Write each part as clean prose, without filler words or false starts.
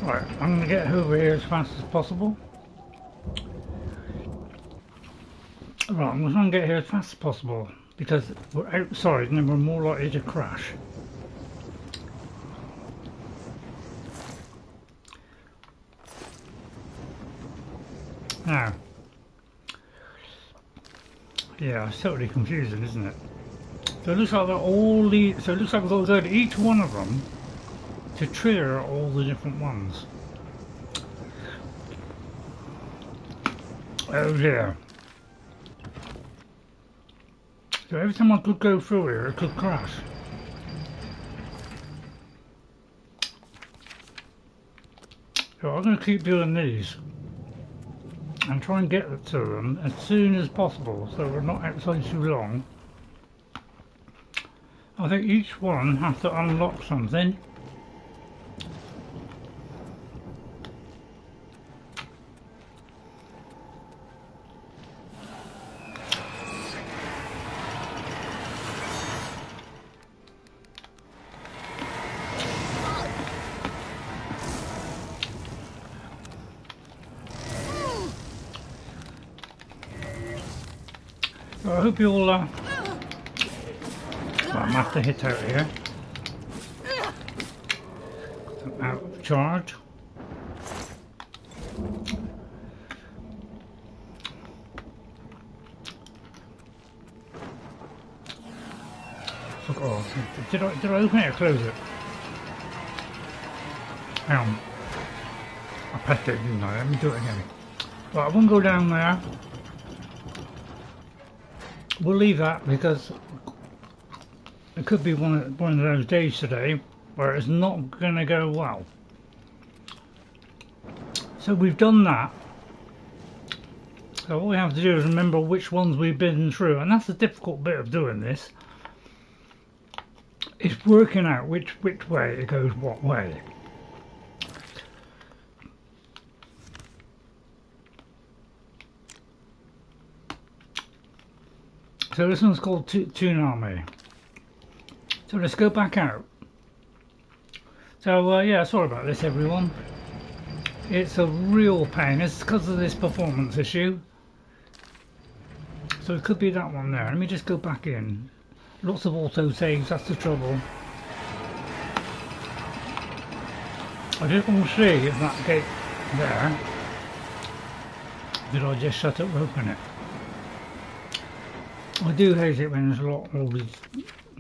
Right, I'm going to get over here as fast as possible. Right, I'm going to try and get here as fast as possible because we're outside and then we're more likely to crash. Now, yeah, it's totally confusing, isn't it? So it looks like all the. So it looks like we've got to go to each one of them to trigger all the different ones. Oh dear. So every time I could go through here, it could crash. So I'm going to keep doing these and try and get to them as soon as possible so we're not outside too long. I think each one has to unlock something. So I hope you all well, I'm have to hit out here. Out of charge. Oh, did I open it or close it? Hang on. I pressed it, didn't I? Let me do it again. Right, I won't go down there. We'll leave that because it could be one of those days today where it's not going to go well. So we've done that. So all we have to do is remember which ones we've been through, and that's the difficult bit of doing this. It's working out which way it goes what way. So this one's called Tsunami. So let's go back out. So yeah, sorry about this everyone. It's a real pain. It's because of this performance issue. So it could be that one there. Let me just go back in. Lots of auto saves, that's the trouble. I just want to see if that gate there, did I just shut it or open it? I do hate it when there's a lot always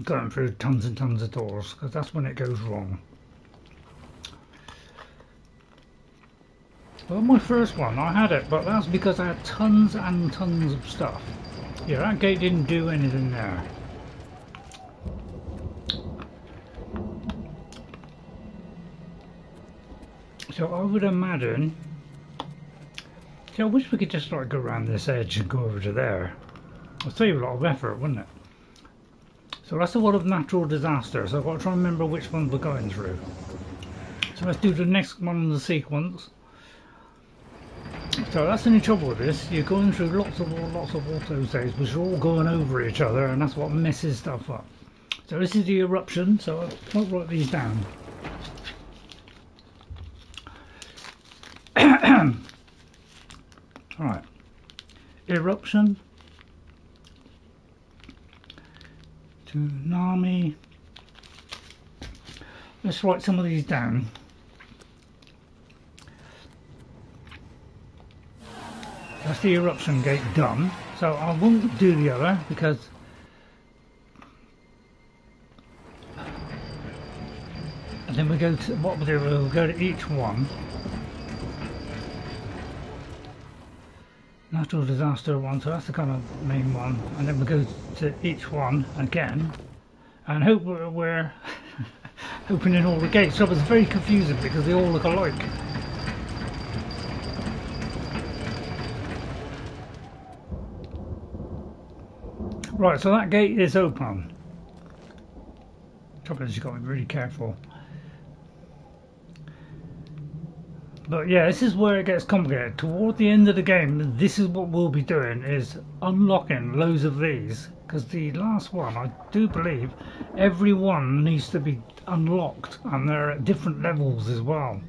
going through tons and tons of doors, because that's when it goes wrong. Well, my first one, I had it, but that's because I had tons and tons of stuff. Yeah, that gate didn't do anything there. So I would imagine, see, I wish we could just like go around this edge and go over to there. It'll save a lot of effort, wouldn't it? So that's a lot of natural disasters, so I've got to try and remember which ones we're going through. So let's do the next one in the sequence. So that's the only trouble with this, you're going through lots of auto saves which are all going over each other, and that's what messes stuff up. So this is the eruption, so I'll write these down. Alright, eruption, tsunami. Let's write some of these down. That's the eruption gate done, so I won't do the other because and then we go to what we'll do, we'll go to each one. Natural disaster one, so that's the kind of main one, and then we go to each one again and hope we're opening all the gates. So it's very confusing because they all look alike. Right, so that gate is open. Trouble is you've got to be really careful. But yeah, this is where it gets complicated. Toward the end of the game, this is what we'll be doing, is unlocking loads of these. Because the last one, I do believe, every one needs to be unlocked. And they're at different levels as well.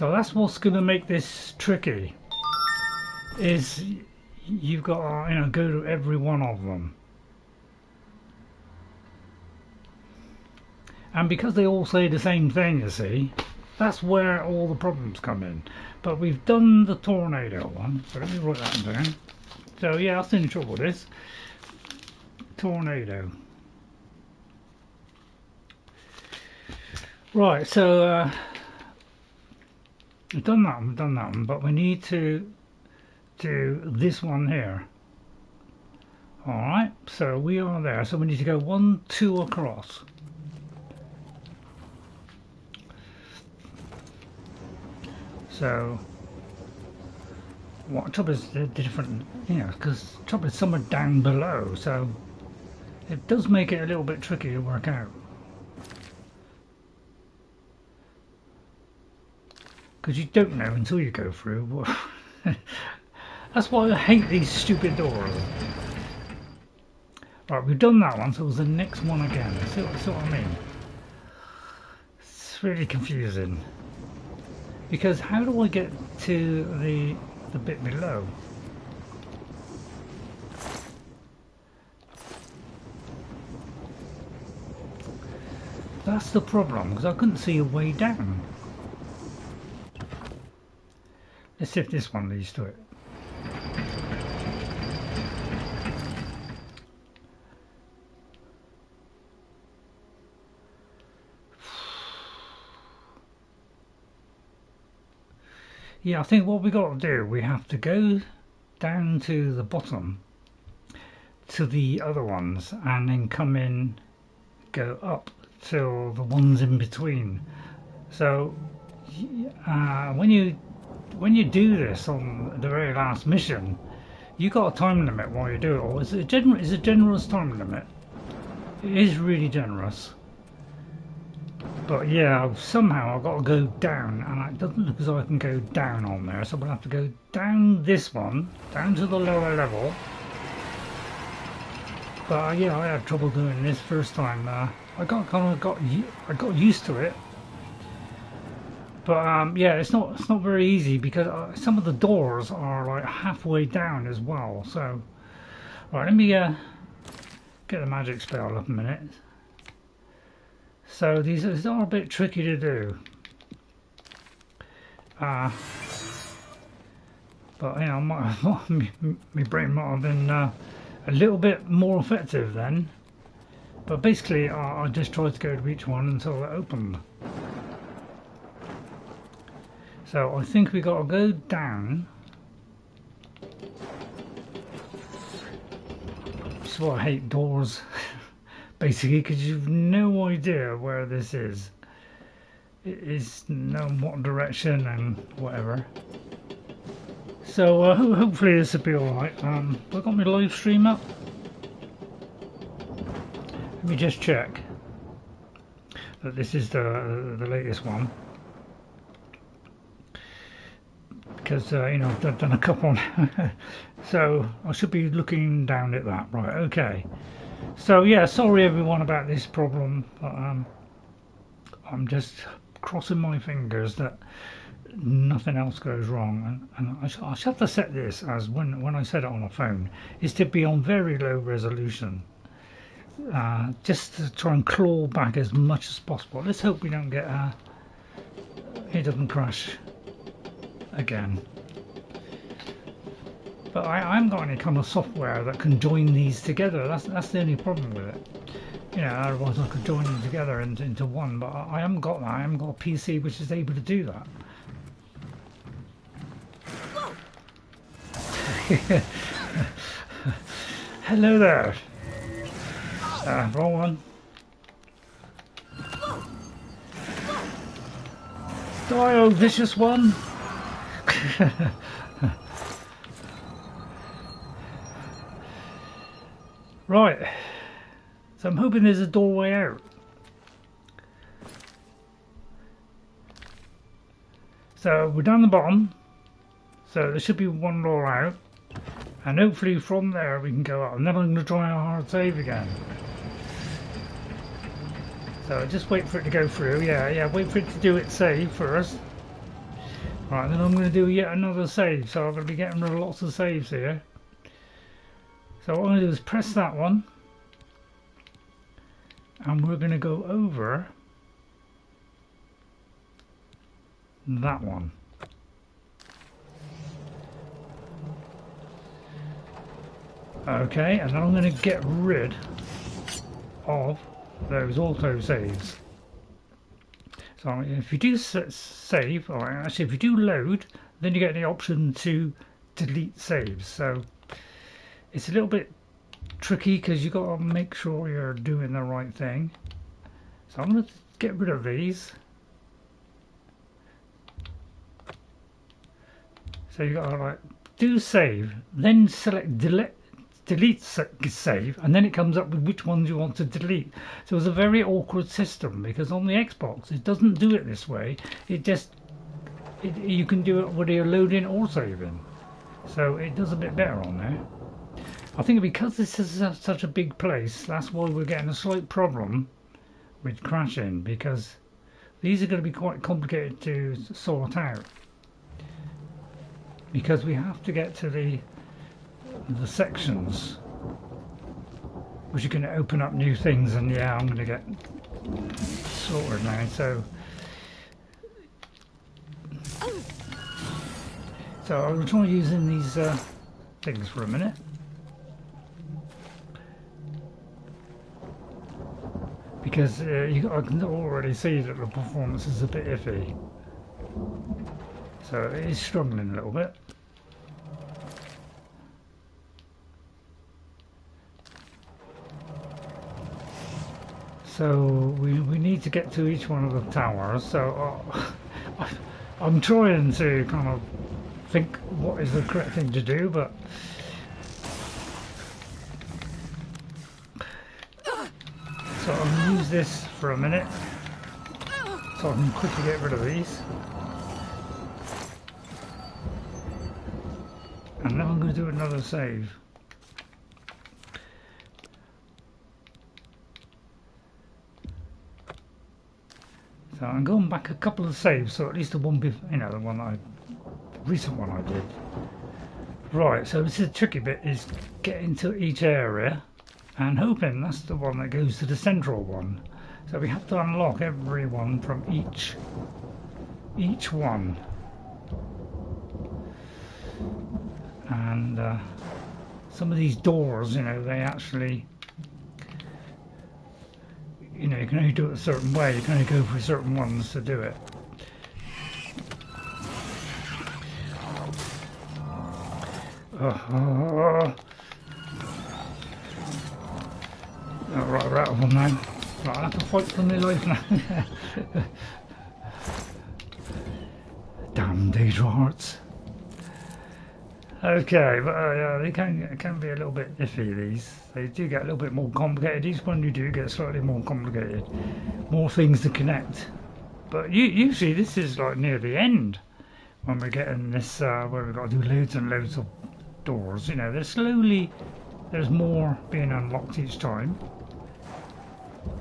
So that's what's going to make this tricky, is you've got to, you know, go to every one of them. And because they all say the same thing, you see, that's where all the problems come in. But we've done the tornado one, so let me write that down. So yeah, that's in trouble, this. Tornado. Right, so we've done that one, but we need to do this one here. Alright, so we are there, so we need to go 1, 2 across. So, what trouble is the different, you know, because trouble is somewhere down below, so it does make it a little bit tricky to work out. Because you don't know until you go through. That's why I hate these stupid doors. Right, we've done that one, so it was the next one again. See what I mean? It's really confusing. Because how do I get to the bit below? That's the problem, because I couldn't see a way down. Let's see if this one leads to it. Yeah, I think what we got to do, we have to go down to the bottom to the other ones and then come in, go up till the ones in between. So when you do this on the very last mission, you got a time limit while you do it. Or it's a generous time limit. It is really generous. But yeah, somehow I've got to go down, and it doesn't look as though I can go down on there, so we'll have to go down this one, down to the lower level. But yeah, I had trouble doing this first time. I got used to it. But yeah, it's not very easy, because some of the doors are like halfway down as well. So, right, let me get the magic spell up a minute. So these are a bit tricky to do. But you know, my brain might have been a little bit more effective then. But basically, I just tried to go to each one until it opened. So I think we got to go down. That's why I hate doors, basically, because you've no idea where this is. It is no what direction and whatever. So hopefully this will be alright. Have I got my live stream up? Let me just check that this is the latest one. Because you know, I've done a couple so I should be looking down at that. Right, okay. So yeah, sorry everyone about this problem, but I'm just crossing my fingers that nothing else goes wrong, and I should have to set this as, when I set it on a phone, is to be on very low resolution, just to try and claw back as much as possible. Let's hope we don't get it doesn't crash again. But I haven't got any kind of software that can join these together. That's the only problem with it. You know, otherwise I could join them together into one, but I haven't got that. I haven't got a PC which is able to do that. Hello there. Wrong one. Die, oh vicious one. Right, so I'm hoping there's a doorway out. So we're down the bottom, so there should be one door out, and hopefully from there we can go up, and then I'm going to try a hard save again. So just wait for it to go through. Yeah, wait for it to do its save first. Right, then I'm going to do yet another save, so I'm going to be getting rid of lots of saves here. So what I'm going to do is press that one, and we're going to go over that one. Okay, and then I'm going to get rid of those auto saves. So if you do save, or actually if you do load, then you get the option to delete saves. So it's a little bit tricky because you've got to make sure you're doing the right thing. So I'm going to get rid of these. So you've got to like do save, then select delete save, and then it comes up with which ones you want to delete. So it's a very awkward system because on the Xbox it doesn't do it this way. It just you can do it whether you're loading or saving, so it does a bit better on there. I think because this is such a big place, that's why we're getting a slight problem with crashing, because these are going to be quite complicated to sort out, because we have to get to the sections which are going to open up new things, and yeah, I'm going to get sorted now. So I'll try using these things for a minute. Because I can already see that the performance is a bit iffy, so it is struggling a little bit. So we need to get to each one of the towers. So I'm trying to kind of think what is the correct thing to do, but so I'm going to use this for a minute so I can quickly get rid of these, and then I'm going to do another save. So I'm going back a couple of saves, so at least the one before, you know, the recent one I did. Right, so this is the tricky bit, is getting to each area and hoping that's the one that goes to the central one. So we have to unlock every one from each one. And some of these doors, you know, they actually, you know, you can only do it a certain way. You can only go for certain ones to do it. Right, we're out of them now. Right, I have to fight for my life now. Damn Daedra hearts. Okay, but yeah, they can be a little bit iffy, these. They do get a little bit more complicated. Each one you do get slightly more complicated. More things to connect. But usually this is like near the end when we're getting this, where we've got to do loads and loads of doors. You know, there's more being unlocked each time.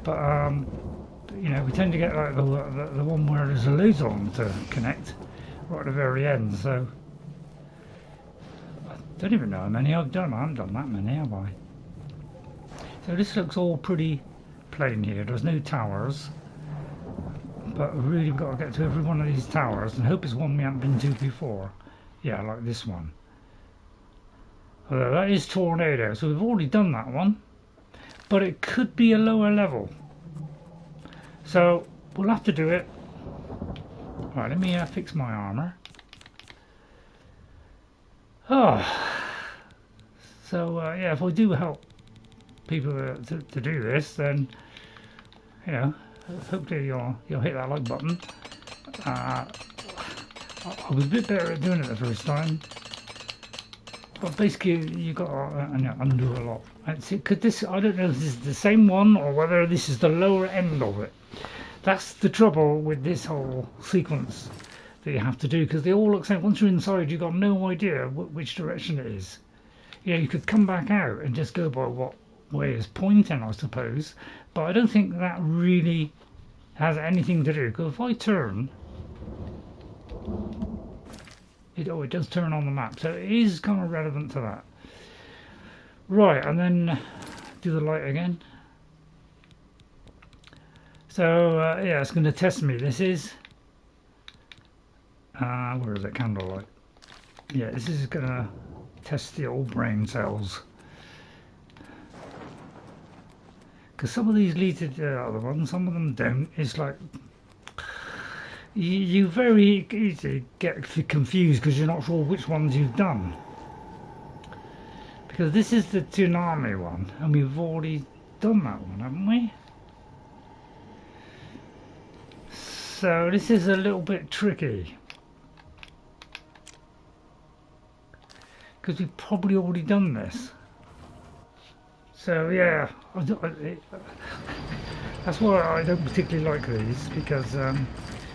But you know, we tend to get like the one where there's loads of them to connect right at the very end. So I don't even know how many I've done. I haven't done that many, have I? So this looks all pretty plain here. There's no towers, but really we've got to get to every one of these towers and hope it's one we haven't been to before. Yeah, like this one. Although that is Tornado, so we've already done that one, but it could be a lower level. So we'll have to do it. Right, let me fix my armor. Oh, so yeah, if I do help people to do this, then you know, hopefully you'll hit that like button. I was a bit better at doing it the first time, but basically you got to undo a lot. Could this? I don't know if this is the same one or whether this is the lower end of it. That's the trouble with this whole sequence that you have to do, because they all look the same. Once you're inside, you've got no idea which direction it is. You know, you could come back out and just go by what way is pointing, I suppose, but I don't think that really has anything to do, because if I turn it does turn on the map, so it is kind of relevant to that. Right, and then do the light again. So yeah, it's going to test me. This is where is it? Candlelight. Yeah, this is going to test the old brain cells. Because some of these lead to the other ones, some of them don't. It's like you very easily get confused because you're not sure which ones you've done. Because this is the Tsunami one, and we've already done that one, haven't we? So this is a little bit tricky. Because we've probably already done this. So yeah, that's why I don't particularly like these, because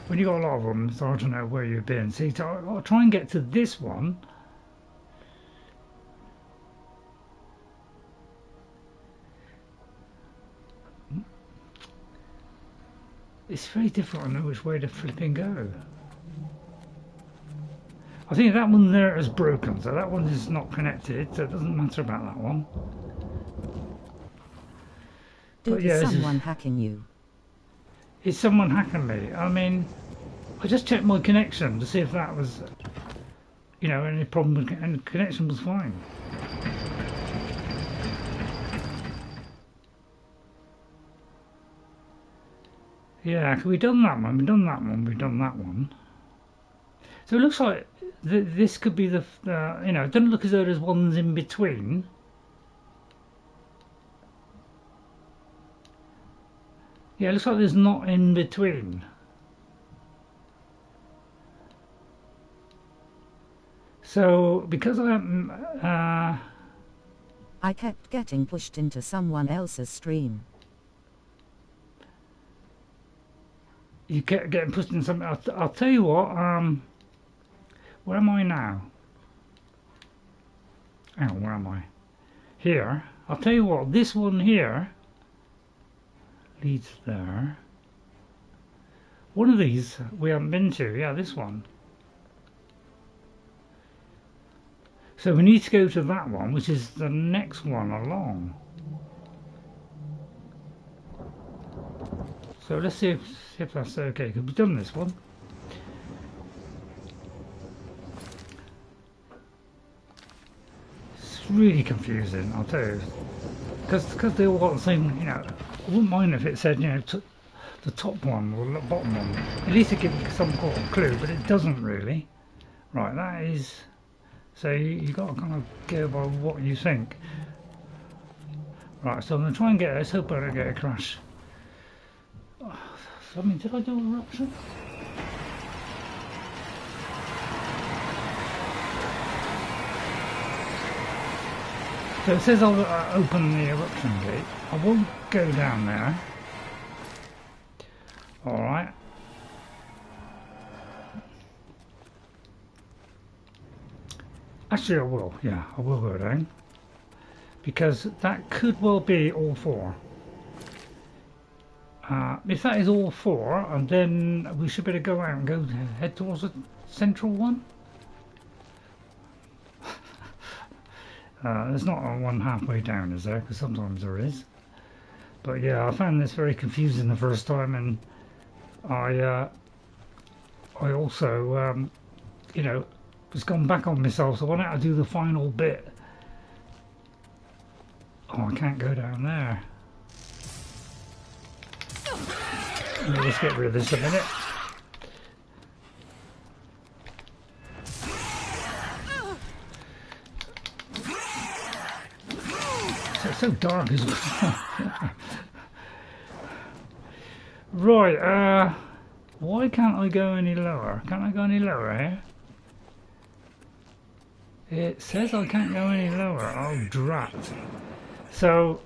when you got a lot of them, it's hard to know where you've been. See, I'll try and get to this one. It's very difficult to know which way to flipping go. I think that one there is broken, so that one is not connected, so it doesn't matter about that one. But yeah, is someone hacking you? Is someone hacking me? I mean, I just checked my connection to see if that was, you know, any problem, and the connection was fine. Yeah, we've done that one, we've done that one, we've done that one. So it looks like this could be the, you know, it doesn't look as though there's ones in between. Yeah, it looks like there's not in between. So, because I kept getting pushed into someone else's stream. You kept getting pushed into something. I'll tell you what, where am I now? Hang on, where am I? Here. I'll tell you what, this one here leads there. One of these we haven't been to, yeah, this one. So we need to go to that one, which is the next one along. So let's see if that's okay, because we've done this one. It's really confusing, I'll tell you. Because they all got the same, you know, I wouldn't mind if it said, you know, the top one or the bottom one. At least it gives you some sort of clue, but it doesn't really. Right, that is... So you got to kind of go by what you think. Right, so I'm going to try and get it. Let's hope I don't get a crash. I mean, did I do Eruption? So it says I'll open the Eruption Gate. I won't go down there. Alright. Actually I will, yeah, I will go down. Because that could well be all four. If that is all four, and then we should better go out and head towards the central one. There's not a one halfway down, is there? Because sometimes there is. But yeah, I found this very confusing the first time, and I also, you know, was gone back on myself, so I wanted to do the final bit. Oh, I can't go down there. Let me just get rid of this a minute. It's so dark as well. Right, why can't I go any lower? Can't I go any lower here? It says I can't go any lower. Oh, drat. So,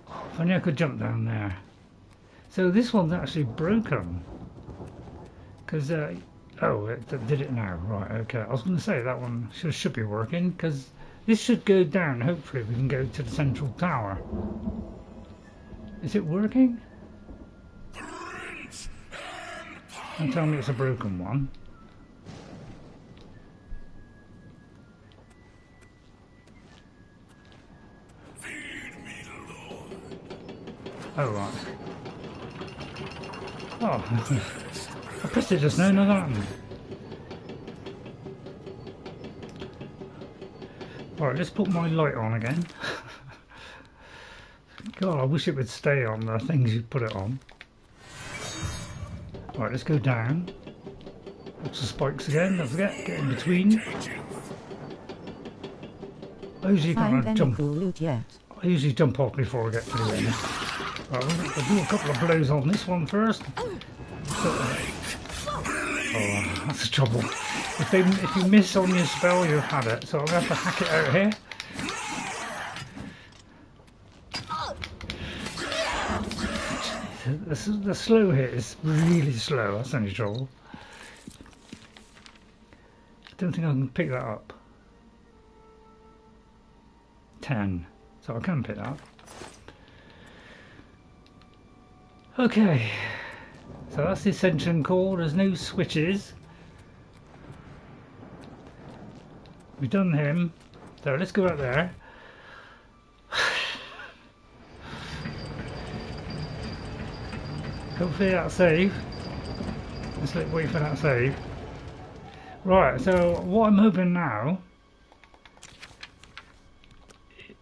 if only I could jump down there. So this one's actually broken. Because, oh, it did it now. Right, okay. I was going to say that one should be working, because this should go down. Hopefully we can go to the central tower. Is it working? Don't tell me it's a broken one. Oh, right. Oh, I pressed it just now, nothing happened. Right, let's put my light on again. God, I wish it would stay on the things you put it on. Right, let's go down. Lots of spikes again, don't forget, get in between. I usually kind of jump. I usually jump off before I get to the end. Right, I'll do a couple of blows on this one first. Oh, that's the trouble. If you miss on your spell, you've had it. So I'm going to have to hack it out here. The slow hit is really slow. That's the only trouble. I don't think I can pick that up. 10. So I can pick that up. Okay. So that's the ascension core. There's no switches. We've done him. So let's go out there. Hopefully that'll save. Let's wait for that save. Right, so what I'm hoping now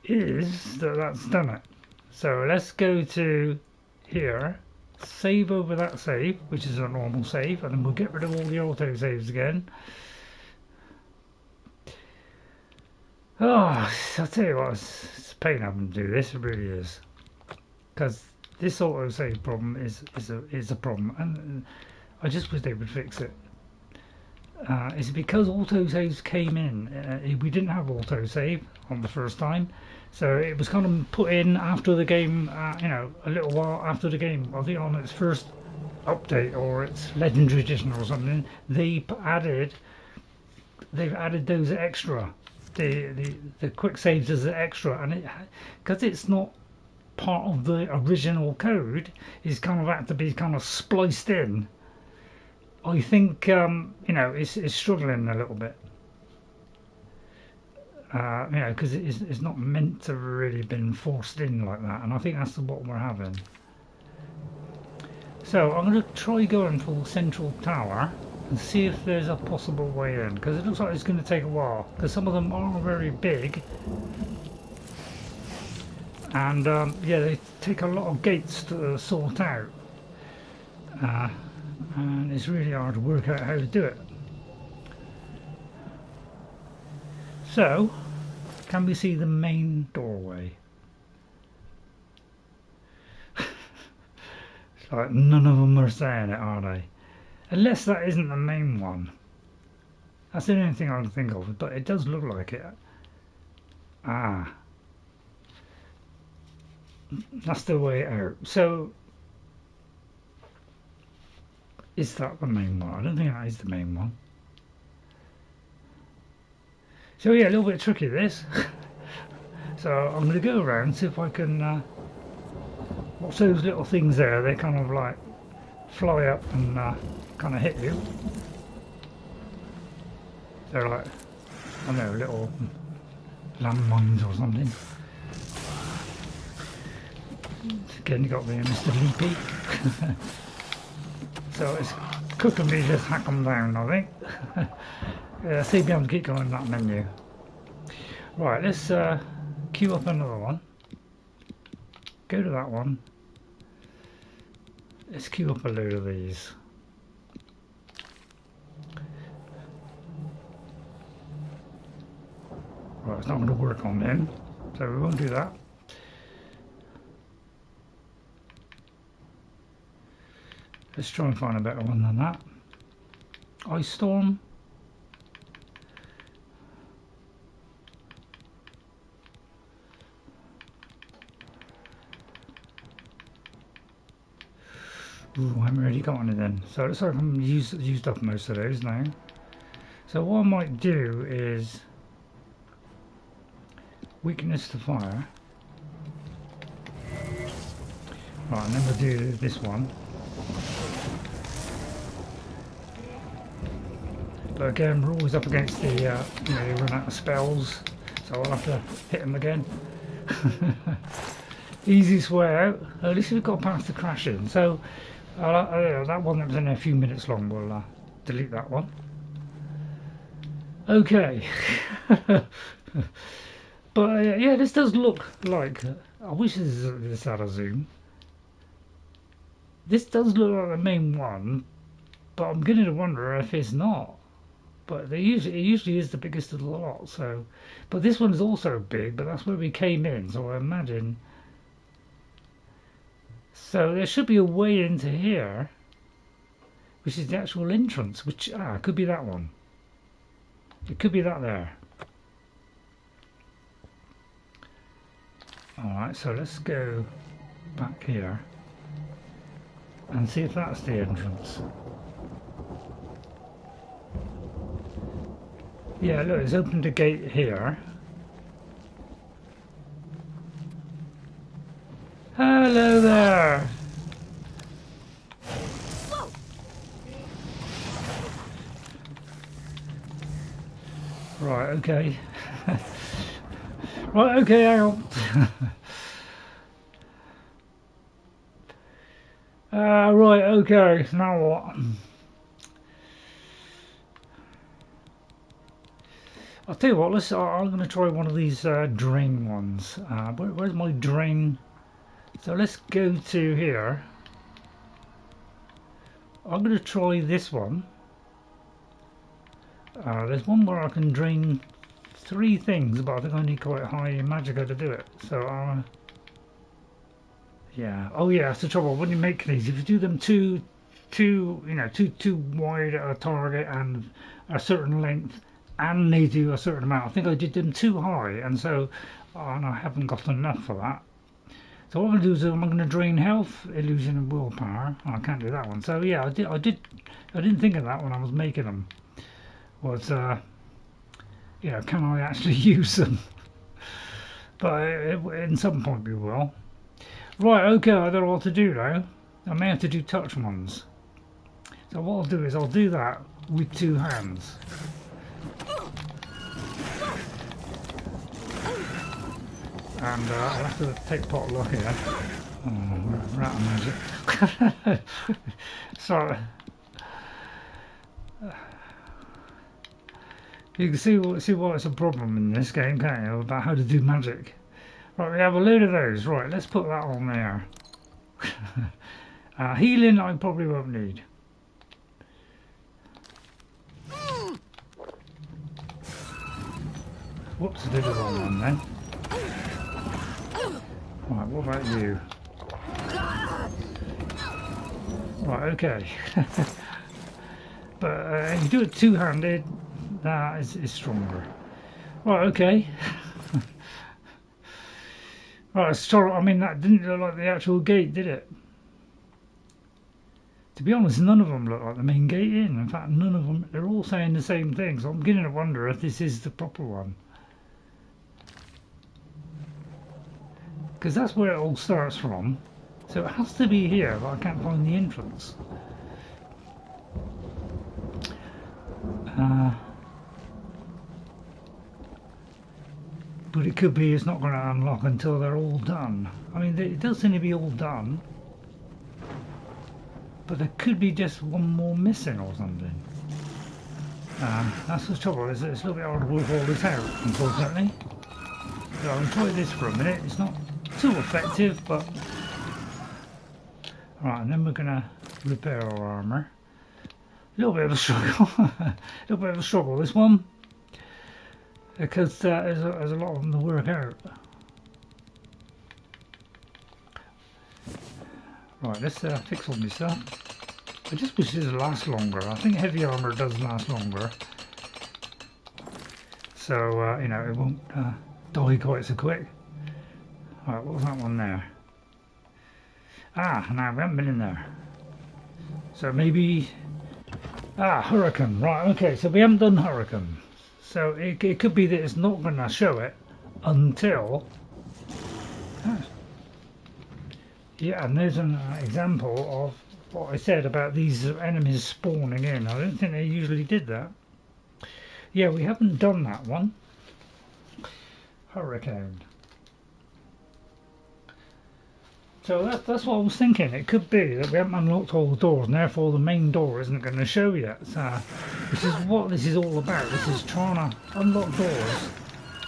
is that that's done it. So let's go to here, save over that save, which is a normal save, and then we'll get rid of all the auto saves again. Oh, I'll tell you what, it's a pain having to do this, it really is. Because this auto save problem is a problem, and I just wish they would fix it. It's because auto saves came in. We didn't have auto save on the first time, so it was kind of put in after the game. You know, a little while after the game. I think on its first update or its Legendary Edition or something, they've added those extra, the quick saves as an extra, and because it's not part of the original code, it's kind of had to be kind of spliced in. I think you know, it's struggling a little bit. You know, because it's not meant to really been forced in like that, and I think that's what we're having. So I'm going to try going for the central tower and see if there's a possible way in, because it looks like it's going to take a while, because some of them are very big, and yeah, they take a lot of gates to sort out. And it's really hard to work out how to do it. So, can we see the main doorway? It's like none of them are saying it, are they? Unless that isn't the main one. That's the only thing I can think of, but it does look like it. Ah. That's the way out. So, is that the main one? I don't think that is the main one. So yeah, a little bit tricky this. So I'm going to go around, see if I can... what's those little things there? They kind of like fly up and kind of hit you. They're like, I don't know, little landmines or something. Again, you got there, Mr. Leapy. So it's cooking me just hack them down, I think. Yeah, see if be able to keep going that menu. Right, let's queue up another one. Go to that one. Let's queue up a load of these. Right, it's not going to work on them, so we won't do that. Let's try and find a better one than that. Ice Storm. Ooh, I haven't really got any then. So it looks like I'm used up most of those now. So what I might do is weakness to fire. Right, and then we'll do this one. But again, we're always up against the, you know, you run out of spells, so I'll have to hit them again. Easiest way out. At least we've got past the crashing. So that one that was only a few minutes long, we'll delete that one. Okay. But yeah, this does look like, I wish this had a zoom. This does look like the main one, but I'm beginning to wonder if it's not. But it usually is the biggest of the lot. So, but this one's also big, but that's where we came in. So I imagine. So there should be a way into here, which is the actual entrance. Which could be that one. It could be that there. All right. So let's go back here and see if that's the entrance. Yeah, look, it's opened a gate here. Hello there! Right, okay. Right, okay, hang on. Right, okay, now what? I'll tell you what, I'm going to try one of these drain ones. Where's my drain? So let's go to here. I'm going to try this one. There's one where I can drain 3 things, but I think I need quite high magicka to do it. So, yeah. Oh yeah, that's the trouble. When you make these, if you do them too wide at a target and a certain length, and they do a certain amount. I think I did them too high, and so and I haven't got enough for that. So what I'm going to do is I'm going to drain health, illusion, and willpower. Oh, I can't do that one. So yeah, I didn't think of that when I was making them. Was you know, can I actually use them? But in some point we will. Right, okay, I don't know what to do now. I may have to do touch ones. So what I'll do is I'll do that with 2 hands. And I'll have to take pot luck here. Oh, rat magic. Sorry. You can see why it's a problem in this game, can't you? About how to do magic. Right, we have a load of those. Right, let's put that on there. Healing I probably won't need. Whoops, I did the wrong one then. Right, what about you? Right, okay. But if you do it two-handed, that is stronger. Right, okay. Right, sorry, I mean, that didn't look like the actual gate, did it? To be honest, none of them look like the main gate in. In fact, none of them, they're all saying the same thing, so I'm beginning to wonder if this is the proper one. Because that's where it all starts from. So it has to be here, but I can't find the entrance. But it could be it's not going to unlock until they're all done. I mean, it does seem to be all done. But there could be just one more missing or something. That's the trouble, it's a little bit hard to work all this out, unfortunately. So I'll try this for a minute. It's not too effective, but... Right, and then we're going to repair our armour. A little bit of a struggle. A little bit of a struggle, this one. Because there's a lot of them to work out. Right, let's fix all my stuff. I just wish this would last longer. I think heavy armour does last longer. So, you know, it won't die quite so quick. Right, what was that one there? Ah, no, we haven't been in there. So maybe... Ah, Hurricane. Right, okay, so we haven't done Hurricane. So it could be that it's not going to show it until... Yeah, and there's an example of what I said about these enemies spawning in. I don't think they usually did that. Yeah, we haven't done that one. Hurricane. So that's what I was thinking. It could be that we haven't unlocked all the doors, and therefore the main door isn't going to show yet. So, which is what this is all about. This is trying to unlock doors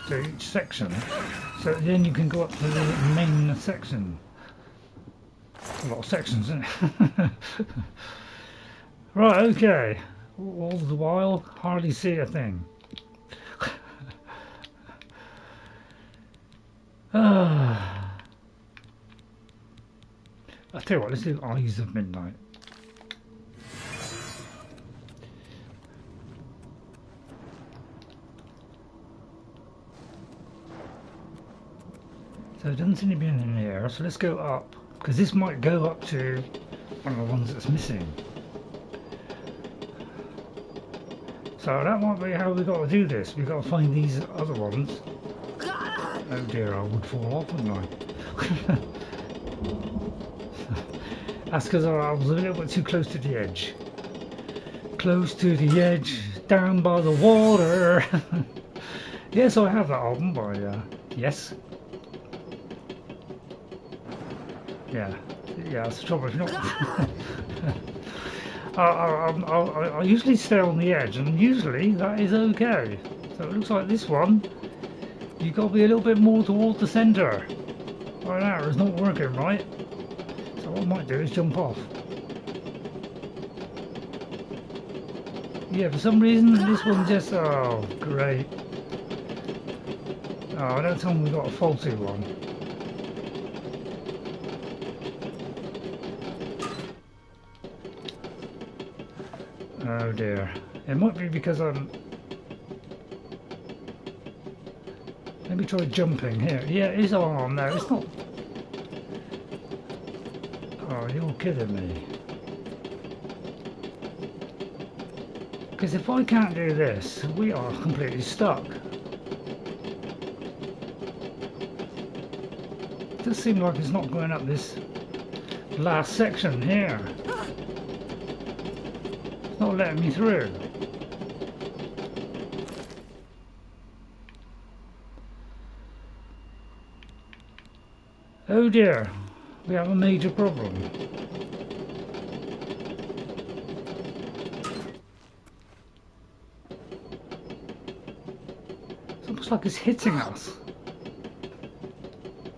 to each section, so then you can go up to the main section. A lot of sections, isn't it? Right, okay. All the while, hardly see a thing. I'll tell you what, let's do Eyes of Midnight. So it doesn't seem to be in here, so let's go up, because this might go up to one of the ones that's missing. So that might be how we got to do this. We've got to find these other ones. Oh dear, I would fall off, wouldn't I? That's because I was a little bit too close to the edge. Close to the edge, down by the water. Yes, I have that album by Yes. Yeah, that's the trouble. If not, I usually stay on the edge, and usually that is okay. So it looks like this one, you've got to be a little bit more toward the centre. Right now, it's not working right. So what I might do is jump off. Yeah, for some reason this one just, oh great. Oh, don't tell me we got a faulty one. Oh dear. It might be because I'm... Let me try jumping here. Yeah, it is on now. It's not... Oh, you're kidding me. Because if I can't do this, we are completely stuck. It does seem like it's not going up this last section here. It's not letting me through. Oh dear, we have a major problem. It's almost like it's hitting us.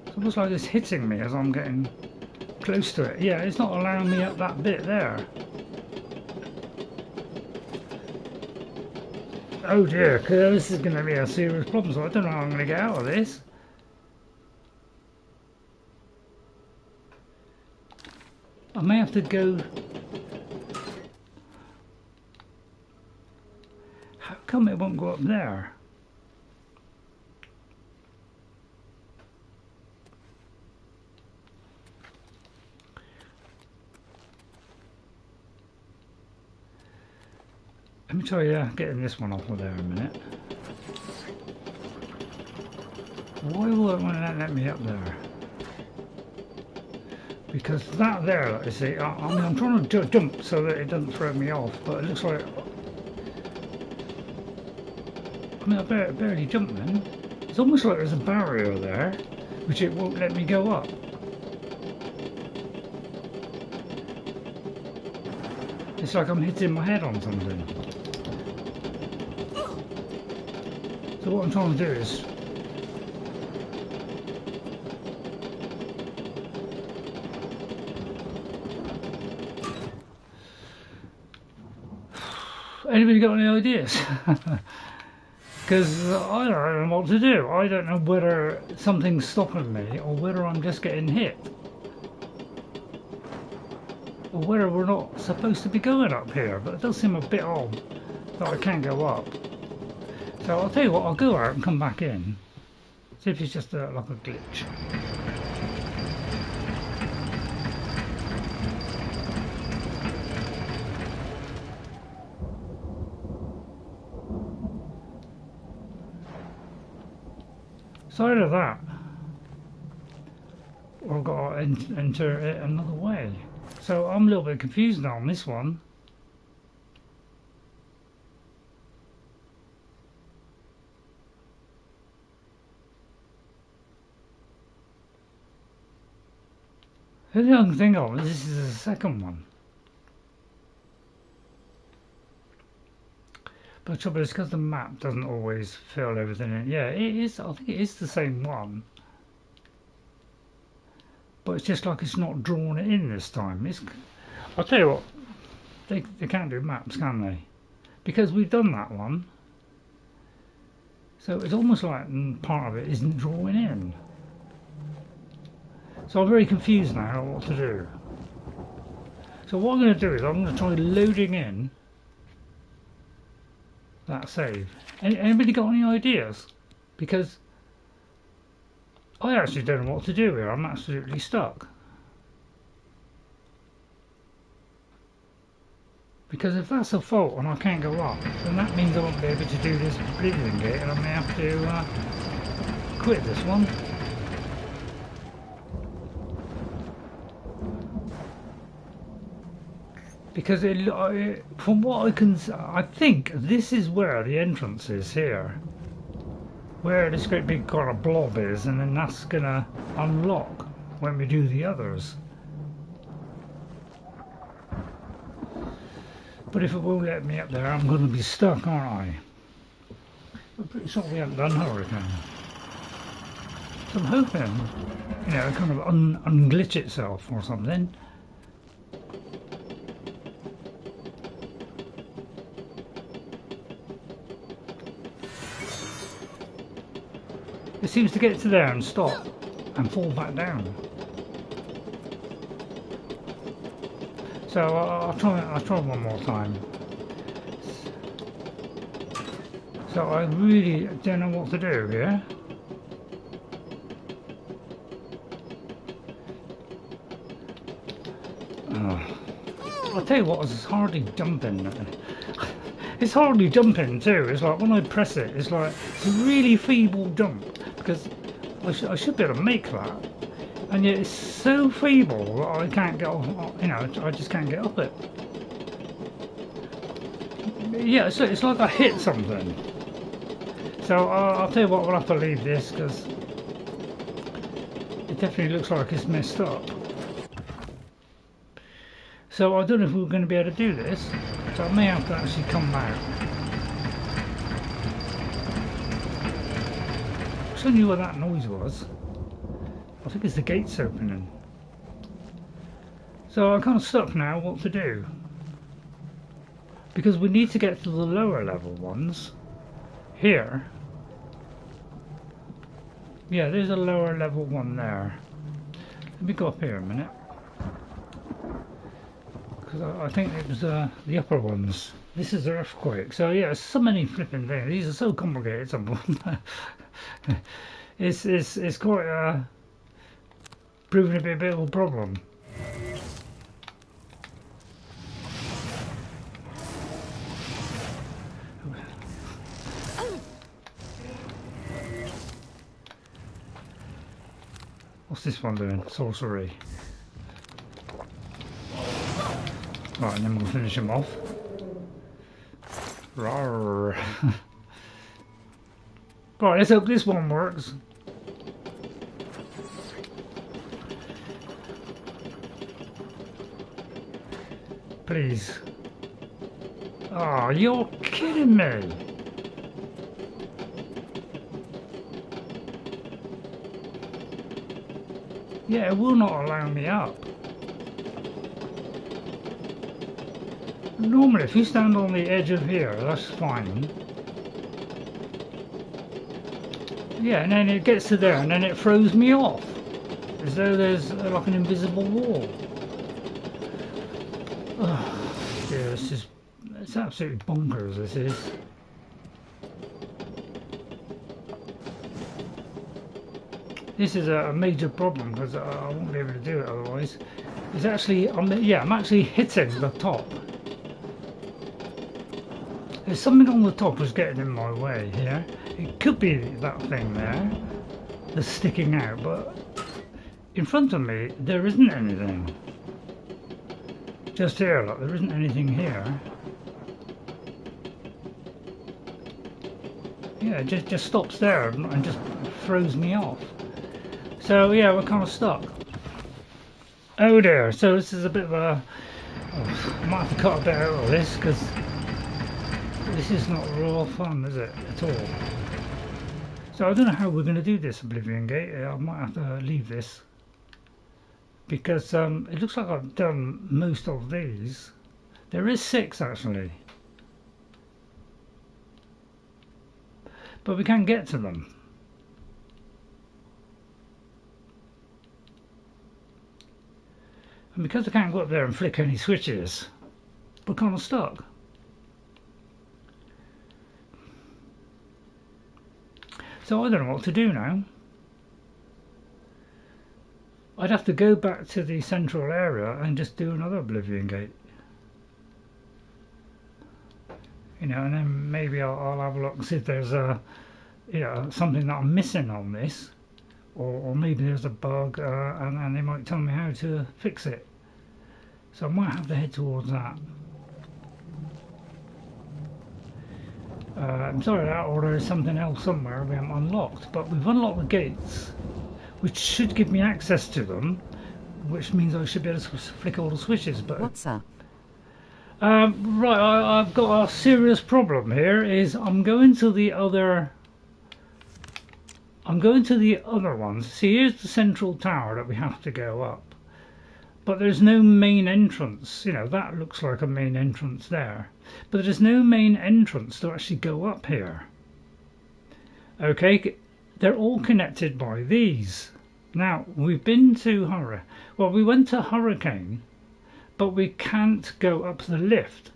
It's almost like it's hitting me as I'm getting close to it. Yeah, it's not allowing me up that bit there. Oh dear, because this is going to be a serious problem, so I don't know how I'm going to get out of this. I may have to go... How come it won't go up there? Let me try getting this one off of there a minute. Why will it want to let me up there? Because that there, like I say, I mean, I'm trying to jump so that it doesn't throw me off, but it looks like... I mean, I barely jumped then. It's almost like there's a barrier there, which it won't let me go up. It's like I'm hitting my head on something. So what I'm trying to do is... Anybody got any ideas? Because I don't know what to do. I don't know whether something's stopping me or whether I'm just getting hit. Or whether we're not supposed to be going up here. But it does seem a bit odd that I can't go up. So I'll tell you what, I'll go out and come back in. See if it's just like a glitch. So either that, or I've got to enter it another way. So I'm a little bit confused now on this one. The only I can think of is this is the second one. But the trouble is because the map doesn't always fill everything in. Yeah, it is. I think it is the same one. But it's just like it's not drawn in this time. I'll tell you what, they can't do maps, can they? Because we've done that one. So it's almost like part of it isn't drawing in. So I'm very confused now on what to do. So what I'm going to do is I'm going to try loading in that save. Anybody got any ideas? Because I actually don't know what to do here. I'm absolutely stuck. Because if that's a fault and I can't go up, then that means I won't be able to do this Oblivion Gate and I may have to quit this one. Because from what I can, I think this is where the entrance is here. Where this great big kind of blob is, and then that's gonna unlock when we do the others. But if it won't let me up there, I'm gonna be stuck, aren't I? I'm pretty sure we haven't done Hurricane. So I'm hoping, you know, it kind of unglitch itself or something. It seems to get to there and stop and fall back down. So I'll try one more time. So I really don't know what to do here. I'll tell you what, it's hardly jumping. It's hardly jumping too. It's like when I press it, it's like it's a really feeble jump. Because I should be able to make that, and yet it's so feeble that I can't get off, you know, I just can't get up it. Yeah, it's like I hit something. So I'll tell you what, we'll have to leave this because it definitely looks like it's messed up. So I don't know if we're going to be able to do this, so I may have to actually come out. I knew what that noise was. I think it's the gates opening. So I'm kind of stuck now what to do. Because we need to get to the lower level ones. Here. Yeah, there's a lower level one there. Let me go up here a minute. Because I think it was the upper ones. This is the earthquake. So yeah, so many flipping things. These are so complicated, some of them. It's quite proving to be a bit of a problem. What's this one doing? Sorcery. Right, and then we'll finish him off. Rawr. Right, let's hope this one works. Please. Oh, you're kidding me. Yeah, it will not allow me up. Normally, if you stand on the edge of here, that's fine. Yeah, and then it gets to there, and then it throws me off. As though there's like an invisible wall. Oh, dear, it's absolutely bonkers, this is. This is a major problem, because I won't be able to do it otherwise. It's actually, I'm actually hitting the top. There's something on the top was getting in my way here. It could be that thing there that's sticking out, but in front of me there isn't anything. Just here, look, there isn't anything here. Yeah, it just stops there and just throws me off. So yeah, we're kind of stuck. Oh dear, so this is a bit of a... Oh, I might have to cut a bit out of this, because this is not real fun, is it, at all? So I don't know how we're going to do this Oblivion Gate. I might have to leave this, because it looks like I've done most of these. There is 6 actually, but we can't get to them. And because I can't go up there and flick any switches, we're kind of stuck. So I don't know what to do now. I'd have to go back to the central area and just do another Oblivion Gate. You know, and then maybe I'll have a look and see if there's a, you know, something that I'm missing on this. Or maybe there's a bug and they might tell me how to fix it. So I might have to head towards that. I'm sorry that, or there's something else somewhere we haven't unlocked. But we've unlocked the gates, which should give me access to them, which means I should be able to flick all the switches. But what's up? Right, I've got a serious problem here. Is I'm going to the other ones. See, here's the central tower that we have to go up. But there's no main entrance. You know, that looks like a main entrance there. But there's no main entrance to actually go up here. Okay, they're all connected by these. Now, we've been to we went to Hurricane, but we can't go up the lift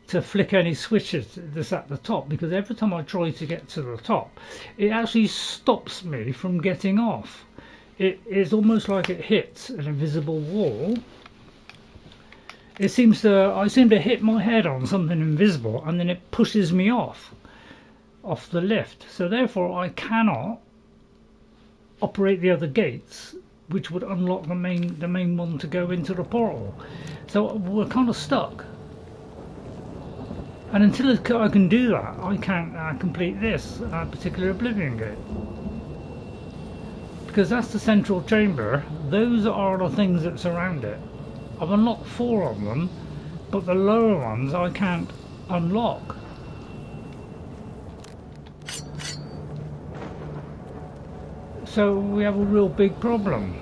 to flick any switches that's at the top, because every time I try to get to the top, it actually stops me from getting off. It is almost like it hits an invisible wall. I seem to hit my head on something invisible, and then it pushes me off the lift. So therefore I cannot operate the other gates, which would unlock the main one to go into the portal. So we're kind of stuck. And until I can do that, I can't complete this particular Oblivion Gate. Because that's the central chamber. Those are the things that surround it. I've unlocked 4 of them, but the lower ones I can't unlock. So we have a real big problem.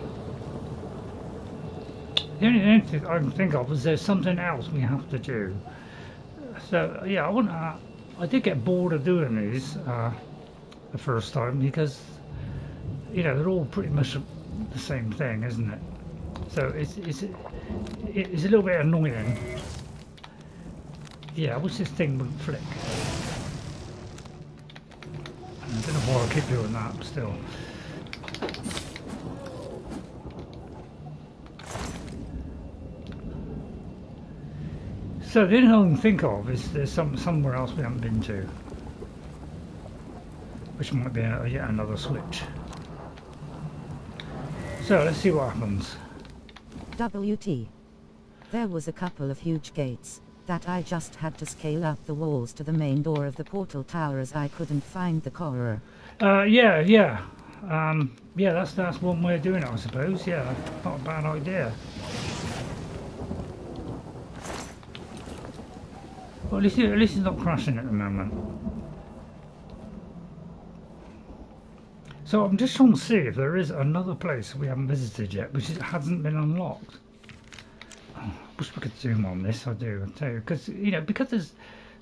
The only thing I can think of is there's something else we have to do. So yeah, I did get bored of doing these the first time, because you know they're all pretty much the same thing, isn't it? So it's a little bit annoying. Yeah, I wish this thing wouldn't flick. I don't know why I keep doing that, but still. So the only thing I can think of is there's somewhere else we haven't been to, which might be yet another switch. So let's see what happens. WT. There was a couple of huge gates that I just had to scale up the walls to the main door of the portal tower, as I couldn't find the corridor. Yeah, that's one way of doing it, I suppose. Yeah, not a bad idea. Well, at least it's not crashing at the moment. So I'm just trying to see if there is another place we haven't visited yet, which hasn't been unlocked. Oh, I wish we could zoom on this. I do, I tell you, because because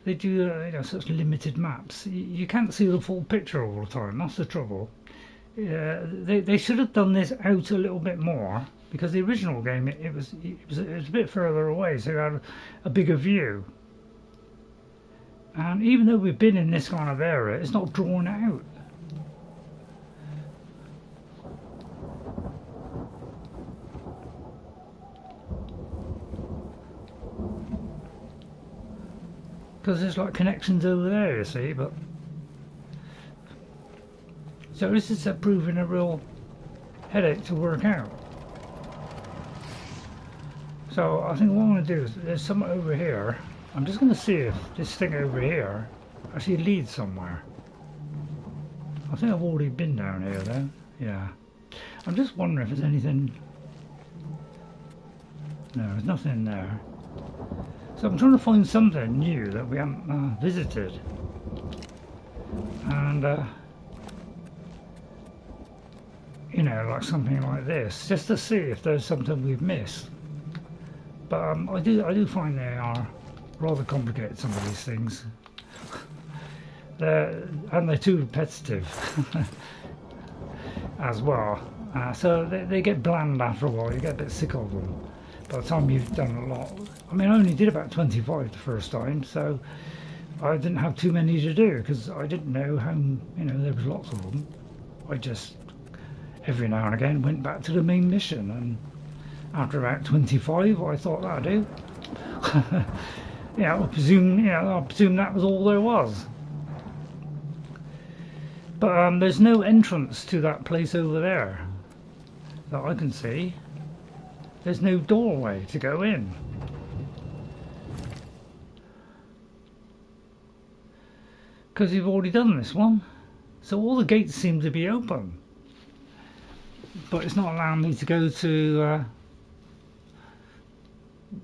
they do such limited maps, you can't see the full picture all the time. That's the trouble. They should have done this out a little bit more, because the original game it was a bit further away, so you had a bigger view. And even though we've been in this kind of area, it's not drawn out. Because there's like connections over there, you see, but... So this is proving a real headache to work out. So I think what I'm going to do is, there's something over here. I'm just going to see if this thing over here actually leads somewhere. I think I've already been down here though. Yeah. I'm just wondering if there's anything No, there's nothing in there. So I'm trying to find something new that we haven't visited. And, you know, like something like this, just to see if there's something we've missed. But I do find they are rather complicated, some of these things. They're too repetitive as well. So they get bland after a while, you get a bit sick of them. By the time you've done a lot. I mean, I only did about 25 the first time, so I didn't have too many to do because I didn't know how, you know, there was lots of them. I just, every now and again, went back to the main mission, and after about 25, I thought that'd do. Yeah, I presume that was all there was. But there's no entrance to that place over there that I can see. There's no doorway to go in. Because you've already done this one. So all the gates seem to be open. But it's not allowing me to go to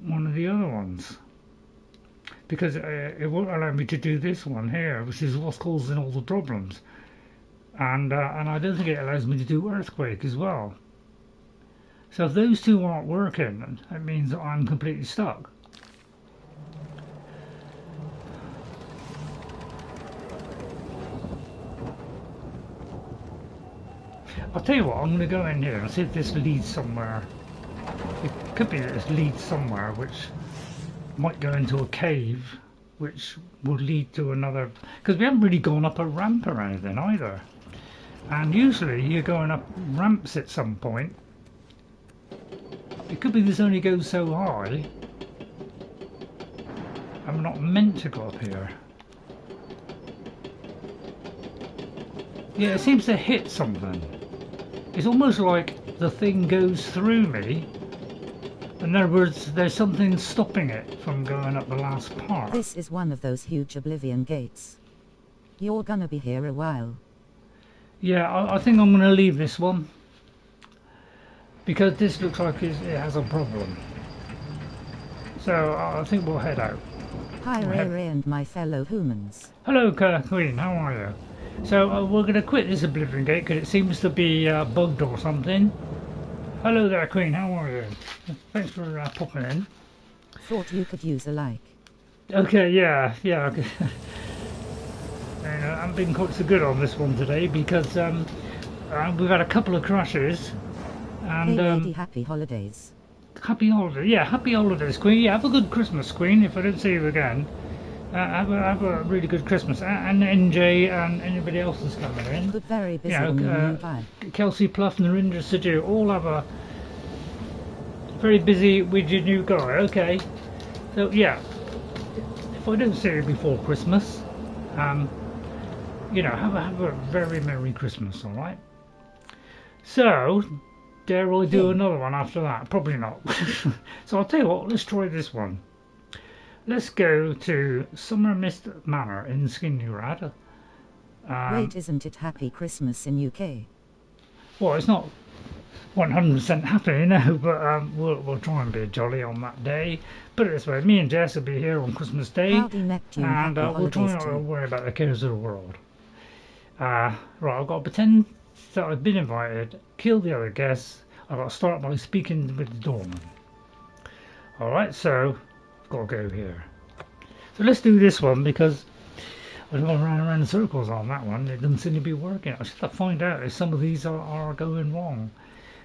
one of the other ones. Because it won't allow me to do this one here, which is what's causing all the problems. And I don't think it allows me to do Earthquake as well. So if those two aren't working, that means that I'm completely stuck. I'll tell you what, I'm going to go in here and see if this leads somewhere. It could be that this leads somewhere which might go into a cave, which will lead to another... Because we haven't really gone up a ramp or anything either. And usually you're going up ramps at some point. It could be this only goes so high. I'm not meant to go up here. Yeah, it seems to hit something. It's almost like the thing goes through me. In other words, there's something stopping it from going up the last part. This is one of those huge Oblivion Gates. You're gonna be here a while. Yeah, I think I'm gonna leave this one. Because this looks like it has a problem. So I think we'll head out. Hi RayRay and my fellow humans. Hello Queen, how are you? So we're going to quit this Oblivion Gate because it seems to be bugged or something. Hello there Queen, how are you? Thanks for popping in. Thought you could use a like. Okay, yeah. Okay. I haven't been quite so good on this one today because we've had a couple of crashes. And, hey lady, happy holidays. Happy holidays, yeah, happy holidays, Queen. Yeah, have a good Christmas, Queen, if I don't see you again. Have a really good Christmas. And NJ and anybody else that's coming in. Good, very busy Kelsey, Pluff, Narendra, Sidhu, all have a very busy with your new guy, okay. So, yeah, if I don't see you before Christmas, you know, have a very Merry Christmas, alright? So... dare I do another one after that? Probably not. So I'll tell you what, let's try this one. Let's go to Summitmist Manor in Skingrad. Wait, isn't it Happy Christmas in UK? Well, it's not 100% happy, no, but we'll try and be jolly on that day. Put it this way, me and Jess will be here on Christmas Day, and we'll try not to worry about the cares of the world. Right, I've got to pretend that I've been invited, kill the other guests. I've got to start by speaking with the doorman. Alright, so I've got to go here. So let's do this one because I've gone around in circles on that one. It doesn't seem to be working. I just have to find out if some of these are going wrong.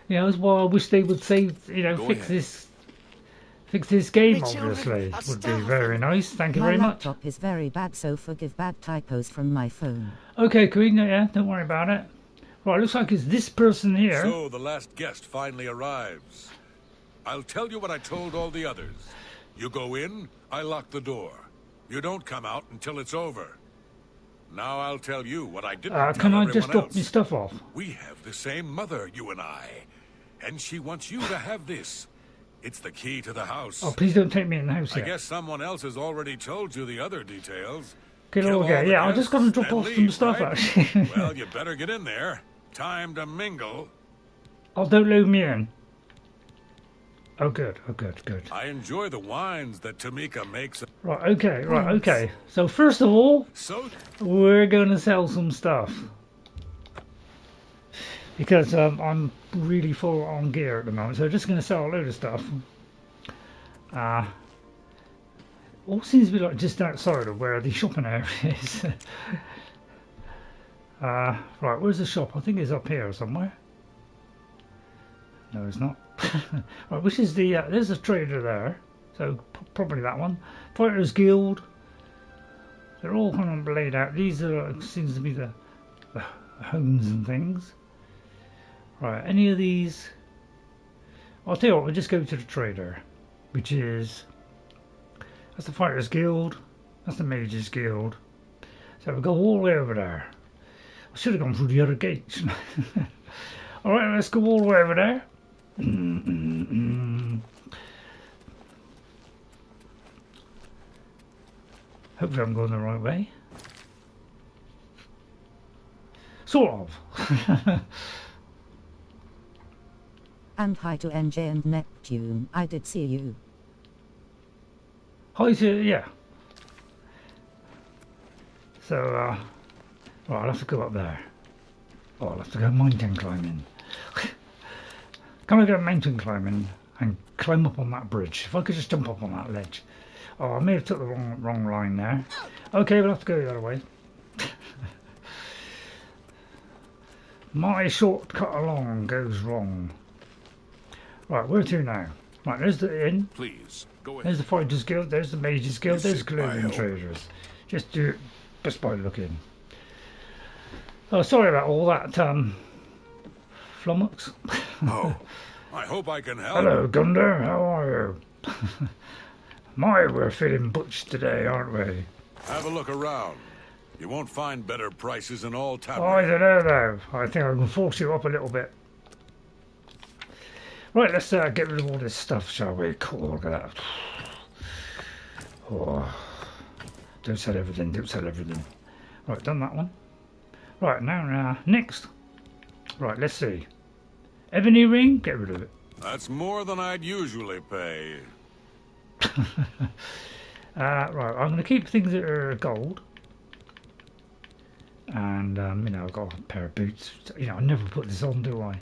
You know, that's why I wish they would say, you know, fix this game, obviously. Would be very nice. Thank you very much. My laptop is very bad, so forgive bad typos from my phone. Okay, Queen, yeah, don't worry about it. Right, looks like it's this person here. So the last guest finally arrives. I'll tell you what I told all the others. You go in, I lock the door. You don't come out until it's over. Now I'll tell you what I didn't tell can I everyone just drop else. my stuff off? We have the same mother, you and I. And she wants you to have this. It's the key to the house. Oh, please don't take me in the house yet. I guess someone else has already told you the other details. Okay, yeah, I just got to drop off some stuff, right? actually. Well, you better get in there. Time to mingle. Oh, don't load me in. Oh, good. Oh, good. Good. I enjoy the wines that Tamika makes. Right. Okay. Right. Okay. So first of all, So we're going to sell some stuff because I'm really full on gear at the moment. So just going to sell a load of stuff. All seems to be like just outside of where the shopping area is. Right, where's the shop? I think it's up here somewhere. No, it's not. Right, which is the there's a trader there, so probably that one. Fighters Guild. They're all kind of laid out. These are seems to be the homes and things. Right, any of these? I'll tell you what. We'll just go to the trader, which is that's the Fighters Guild. That's the Mages Guild. So we'll go all the way over there. I should have gone through the other gates. Alright, let's go all the way over there. Hopefully I'm going the right way. Sort of. And hi to NJ and Neptune, I did see you. Hi to, yeah. So, well, I'll have to go up there. Oh, I'll have to go mountain climbing. Can I go mountain climbing and climb up on that bridge? If I could just jump up on that ledge. Oh, I may have took the wrong line there. Okay, we'll have to go the other way. My shortcut along goes wrong. Right, where to now? Right, there's the inn. please go ahead. There's the Fighters Guild. There's the Mages Guild. You There's seek my Clothing help. Traders. Just do it just by looking. Oh, sorry about all that, flummox. Oh, I hope I can help. Hello, Gunder. How are you? My, we're feeling butch today, aren't we? Have a look around. You won't find better prices in all Oh, I taverns. don't know, though. I think I can force you up a little bit. Right, let's get rid of all this stuff, shall we? Cool, look at that. Oh, don't sell everything, don't sell everything. Right, done that one. Right, now, next. Right, let's see. Ebony ring, get rid of it. That's more than I'd usually pay. Right, I'm going to keep things that are gold. And, you know, I've got a pair of boots. You know, I never put this on, do I?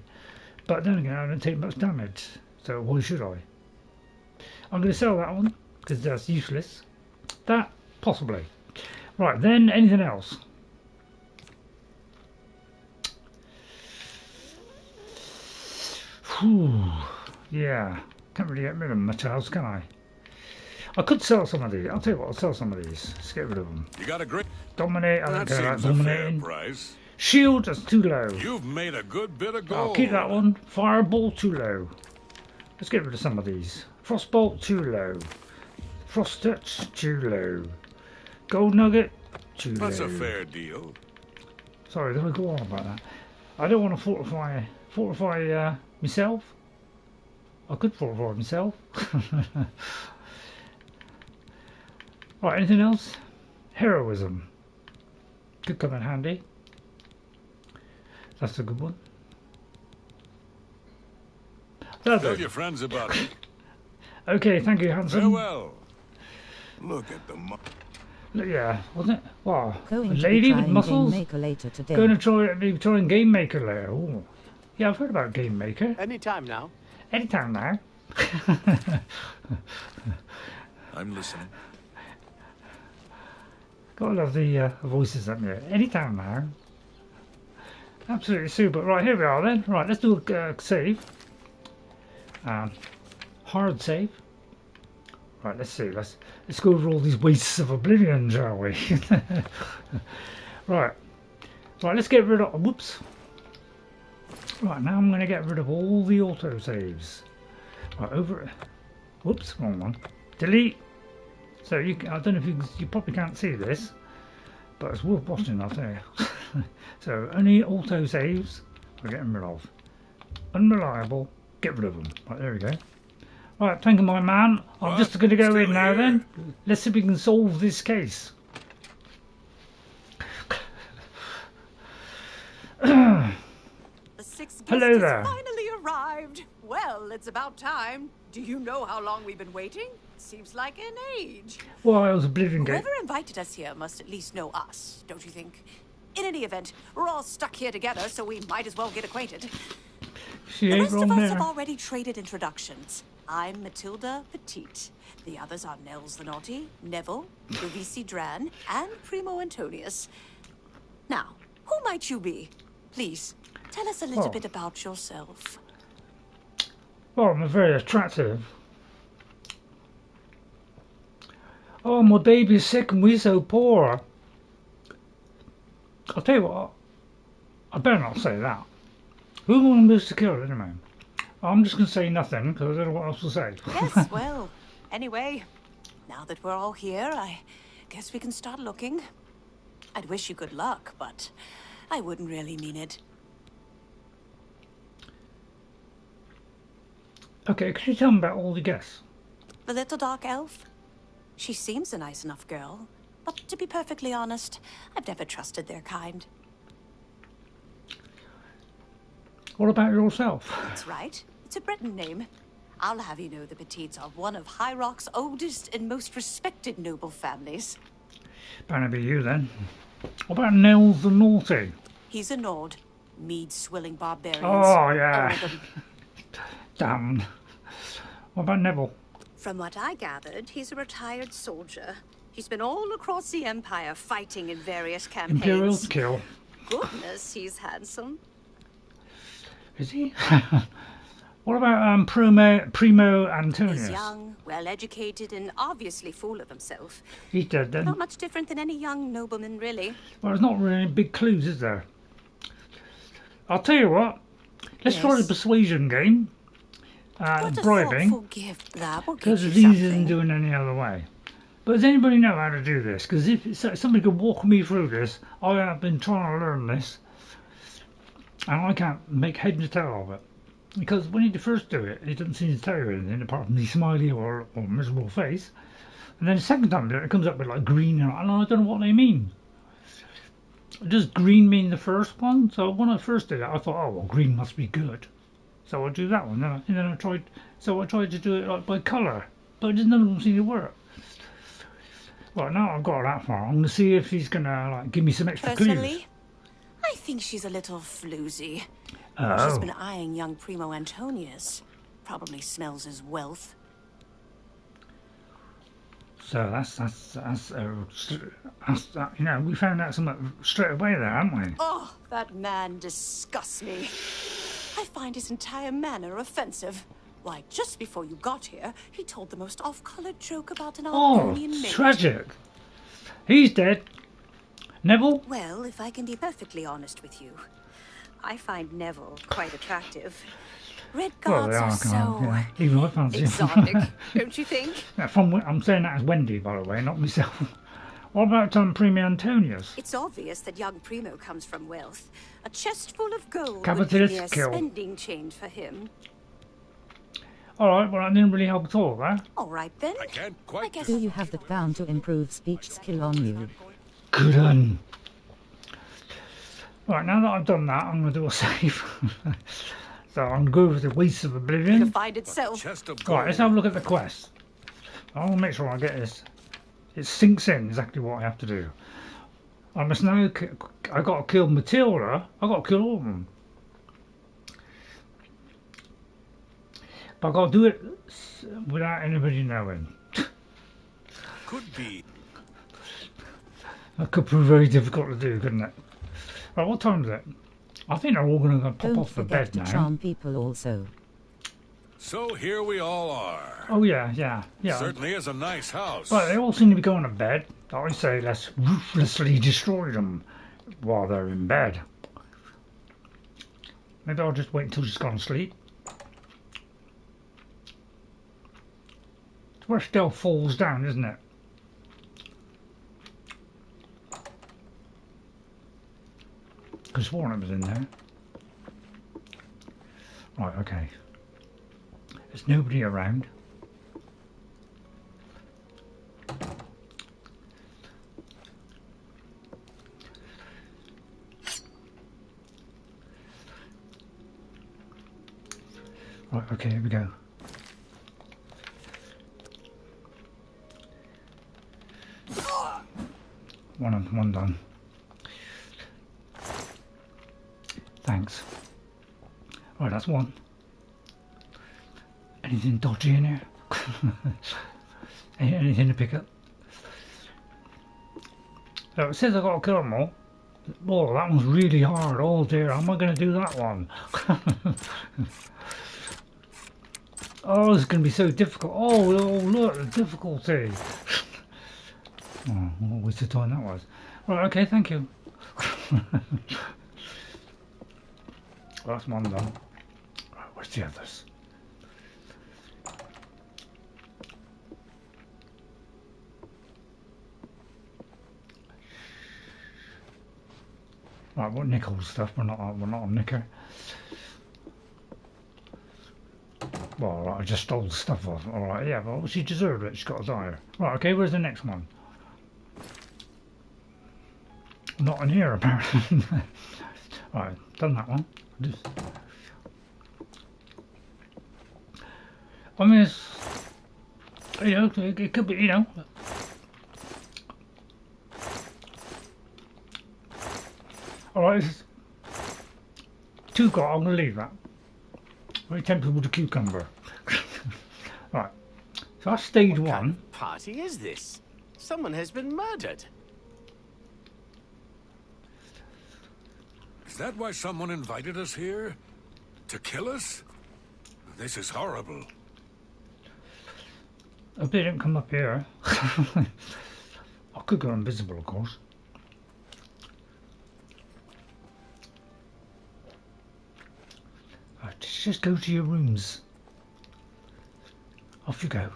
But then again, I don't take much damage. So why should I? I'm going to sell that one, because that's useless. That, possibly. Right, then, anything else? Whew. Yeah, can't really get rid of them much else, can I? I could sell some of these. I'll tell you what, I'll sell some of these. Let's get rid of them. You got a great. Dominate, I don't That care about seems a fair dominating. price. Shield, that's too low. You've made a good bit of gold. I'll keep that one. Fireball, too low. Let's get rid of some of these. Frostbolt, too low. Frost touch, too low. Gold nugget, too low. That's a fair deal. Sorry, did I go on about that? I don't want to fortify myself. I could fortify myself. Right, anything else? Heroism. Could come in handy. That's a good one. Tell your friends about it. Okay, thank you, handsome. Farewell. Look at the Look, yeah, wasn't it? Wow, a Going to lady be with trying muscles. Game Maker later today. Going to be trying Game Maker later. Ooh. Yeah, I've heard about Game Maker. Anytime now. Anytime now. I'm listening. Gotta love the voices up there. Anytime now. Absolutely super. Right, here we are then. Right, let's do a save. Hard save. Right, let's see. Let's go over all these wastes of Oblivion, shall we? Right. Right, let's get rid of... Whoops. Right, now I'm going to get rid of all the autosaves. Right, over... Whoops, wrong one. Delete. So, I don't know if you probably can't see this, but it's worth watching, I'll tell you. So, only autosaves we're getting rid of. Unreliable, get rid of them. Right, there we go. Right, thank you, my man. I'm just going to go in now then. Let's see if we can solve this case. The sixth guest Hello has there. finally arrived. Well, it's about time. Do you know how long we've been waiting? Seems like an age. Well, it was Oblivion Gate. Whoever invited us here must at least know us, don't you think? In any event, we're all stuck here together, so we might as well get acquainted. She The ain't rest of wrong us there. have already traded introductions. I'm Matilda Petite. The others are Nels the Naughty, Neville, Lovisi Dran, and Primo Antonius. Now, who might you be? Please, tell us a little bit about yourself. Well, I'm very attractive. Oh, my baby's sick and we're so poor. I'll tell you what, I better not say that. Who wants to kill anyway? I'm just going to say nothing because I don't know what else to say. Yes, well, anyway, now that we're all here, I guess we can start looking. I'd wish you good luck, but I wouldn't really mean it. Okay, could you tell me about all the guests? The little dark elf? She seems a nice enough girl, but to be perfectly honest, I've never trusted their kind. What about yourself? That's right. It's a Breton name. I'll have you know the Petites are one of High Rock's oldest and most respected noble families. Better be you then. What about Nels the Naughty? He's a Nord, mead-swilling barbarians. Oh, yeah. All of them. Damn. What about Neville? From what I gathered, he's a retired soldier. He's been all across the Empire fighting in various campaigns. Imperial's kill. Goodness, he's handsome. Is he? What about Primo Antonius? He's young, well-educated, and obviously full of himself. He's dead then. Not much different than any young nobleman, really. Well, there's not really big clues, is there? I'll tell you what. Let's try the persuasion game. Bribing. Forgive that. Because it's easier than doing any other way. But does anybody know how to do this? Because if somebody could walk me through this, I have been trying to learn this. And I can't make head and tail of it. Because when you first do it, it doesn't seem to tell you anything apart from the smiley or miserable face. And then the second time it comes up with like green and I don't know what they mean. Does green mean the first one? So when I first did it, I thought, oh well, green must be good. So I'll do that one. And then I tried to do it like by colour, but none of them seem to work. Well, now I've got that far. I'm going to see if he's going to like give me some extra clues. I think she's a little floozy. Oh. She's been eyeing young Primo Antonius. Probably smells his wealth. So that's you know, we found out something straight away there, haven't we? Oh, that man disgusts me. I find his entire manner offensive. Why, just before you got here, he told the most off-colored joke about an Argonian maid. Tragic. He's dead. Neville? Well, if I can be perfectly honest with you, I find Neville quite attractive. Red guards are so even I fancy exotic, don't you think? I'm saying that as Wendy, by the way, not myself. What about Primo Antonius? It's obvious that young Primo comes from wealth. A chest full of gold Capitalist would be mere kill. spending change for him. Alright, well that didn't really help at all, there. Alright then. I can't quite Do you have that down to improve speech skill on you? Good one. Right, now that I've done that, I'm going to do a save. So I'm going to go over the Wastes of Oblivion. To find itself. Right, let's have a look at the quest. I want to make sure I get this. It sinks in exactly what I have to do. I must now. I got to kill Matilda. I got to kill all of them. But I got to do it without anybody knowing. Could be. That could prove very difficult to do, couldn't it? Right, what time is it? I think they're all going to pop off the bed now. Don't forget to charm people also. So here we all are. Oh yeah. Certainly is a nice house. But they all seem to be going to bed. I say let's ruthlessly destroy them while they're in bed. Maybe I'll just wait until she's gone to sleep. It's where stealth falls down, isn't it? Because Warren was in there. Right, okay. There's nobody around. Right, okay, here we go. One done. Thanks. Right, that's one. Anything dodgy in here? Anything to pick up? So it says I've got to kill them all. Oh, that one's really hard. Oh dear, how am I going to do that one? Oh, this is going to be so difficult. Oh, look, the difficulty. Oh, what a waste of time that was. Right, okay, thank you. Well, that's one done. Right, where's the others? Right, what nickel stuff? We're not on Nicker. Well, I just stole the stuff off. Alright, yeah, well, she deserved it. She's got to die. Right, okay, where's the next one? Not in here, apparently. Right, done that one. I mean, it's, you know, it could be, you know. Alright, two got, I'm going to leave that. Very tempted with a cucumber. Right, so that's stage one. What kind of party is this? Someone has been murdered. Is that why someone invited us here? To kill us? This is horrible. I hope they didn't come up here. I could go invisible, of course. Right, just go to your rooms. Off you go.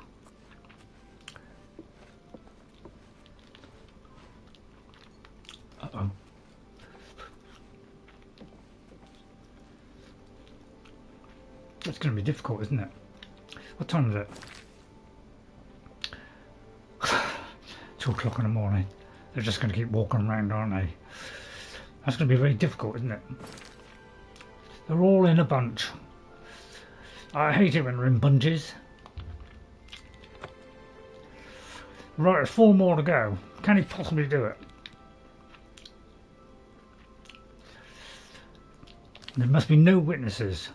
Uh-oh. It's going to be difficult, isn't it? What time is it? 2 o'clock in the morning. They're just going to keep walking around, aren't they? That's going to be very difficult, isn't it? They're all in a bunch. I hate it when they're in bunches. Right, there's 4 more to go. Can he possibly do it? There must be no witnesses.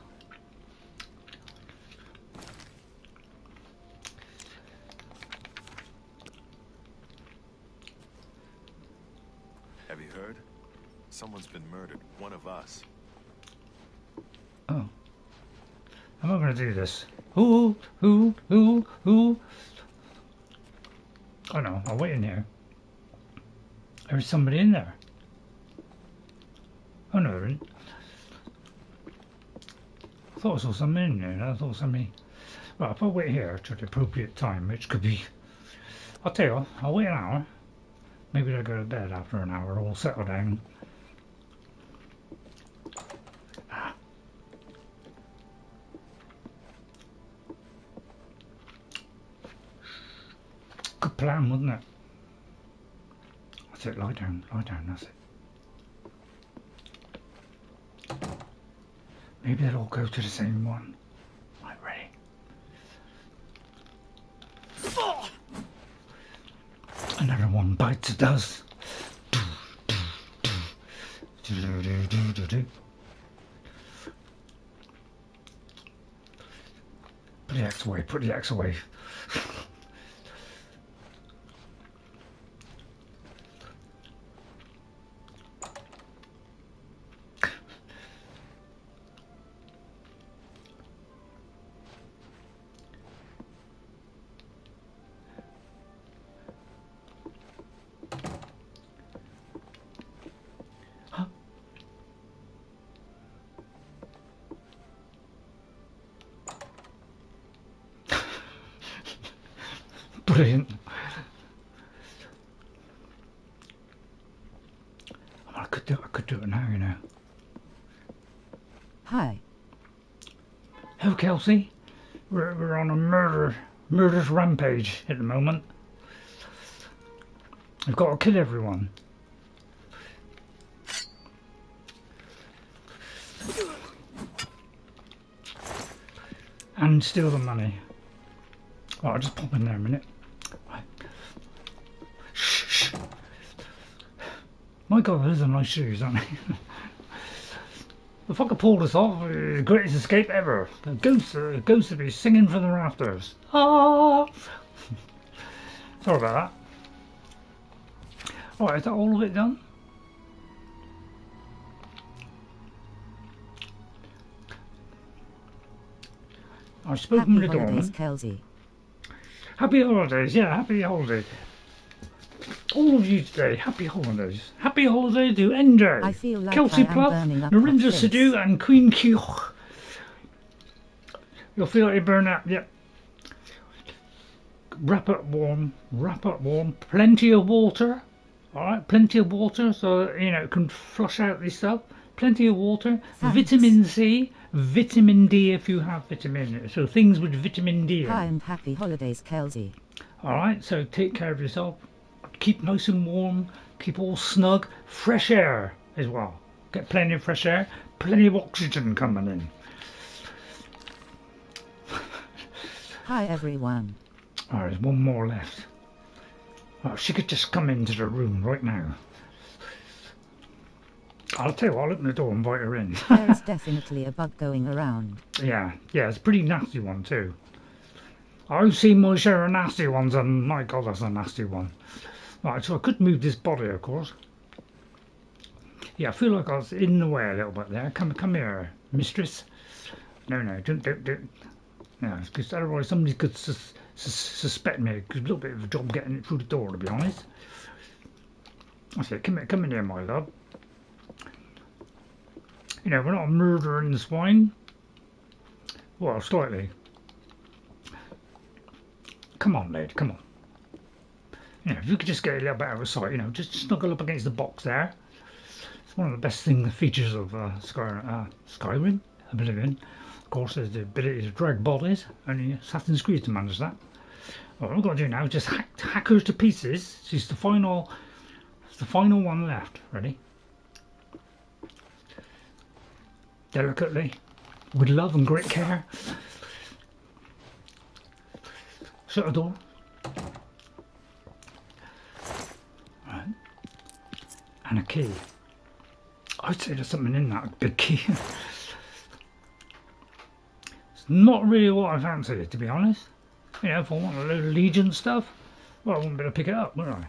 Have you heard? Someone's been murdered. One of us. Oh. How am I going to do this? Who? Oh no, I'll wait in here. There's somebody in there. Oh no, there isn't. I thought I saw somebody in there. I thought somebody... Right, if I wait here to the appropriate time, which could be... I'll tell you what, I'll wait an hour. Maybe they'll go to bed after an hour, or we'll settle down. Good plan, wasn't it? That's it, lie down, that's it. Maybe they'll all go to the same one. Right, ready? Another one bites the dust. Put the axe away, put the axe away. Brilliant. I could do it now, you know. Hi. Oh, Kelsey, we're on a murderous rampage at the moment. We've got to kill everyone. And steal the money. Oh, I'll just pop in there a minute. Right. Shh, shh. My God, those are nice shoes, aren't they? If I could pull this off, the greatest escape ever. The ghost would be singing from the rafters. Ah! Sorry about that. Alright, is that all of it done? I've spoken with the doorman. Kelsey. Happy holidays, yeah, happy holidays. All of you today, happy holidays. Happy holiday to NJ, I feel like Kelsey I am Pluff, burning up Narinda hot Sidhu, and Queen Kyoch. You'll feel like you burn out, yep. Wrap up warm, plenty of water, alright, plenty of water so you know it can flush out this stuff. Plenty of water, Thanks. vitamin C, vitamin D if you have vitamin, so things with vitamin D in. Hi and happy holidays, Kelsey. Alright, so take care of yourself, keep nice and warm, keep all snug, fresh air as well. Get plenty of fresh air, plenty of oxygen coming in. Hi everyone. Alright, there's one more left. Oh, she could just come into the room right now. I'll tell you what, I'll open the door and invite her in. There is definitely a bug going around. Yeah, it's a pretty nasty one too. I've seen my share of nasty ones and my God, that's a nasty one. Right, so I could move this body, of course. Yeah, I feel like I was in the way a little bit there. Come here, mistress. No, don't. No, because otherwise somebody could suspect me. Because a little bit of a job getting it through the door, to be honest. I said, come in here, my love. You know, we're not murdering the swine. Well, slightly. Come on, lad, come on. You know, if you could just get a little bit out of sight, you know, just snuggle up against the box there. It's one of the best features of Skyrim, Oblivion. Of course, there's the ability to drag bodies, only Assassin's Creed to manage that. What we've got to do now is just hack her to pieces. It's the final one left. Ready? Delicately, with love and great care. Shut the door. Right. And a key. I'd say there's something in that big key. It's not really what I fancied, to be honest. You know, if I want a load of Legion stuff, well, I wouldn't be able to pick it up, would I?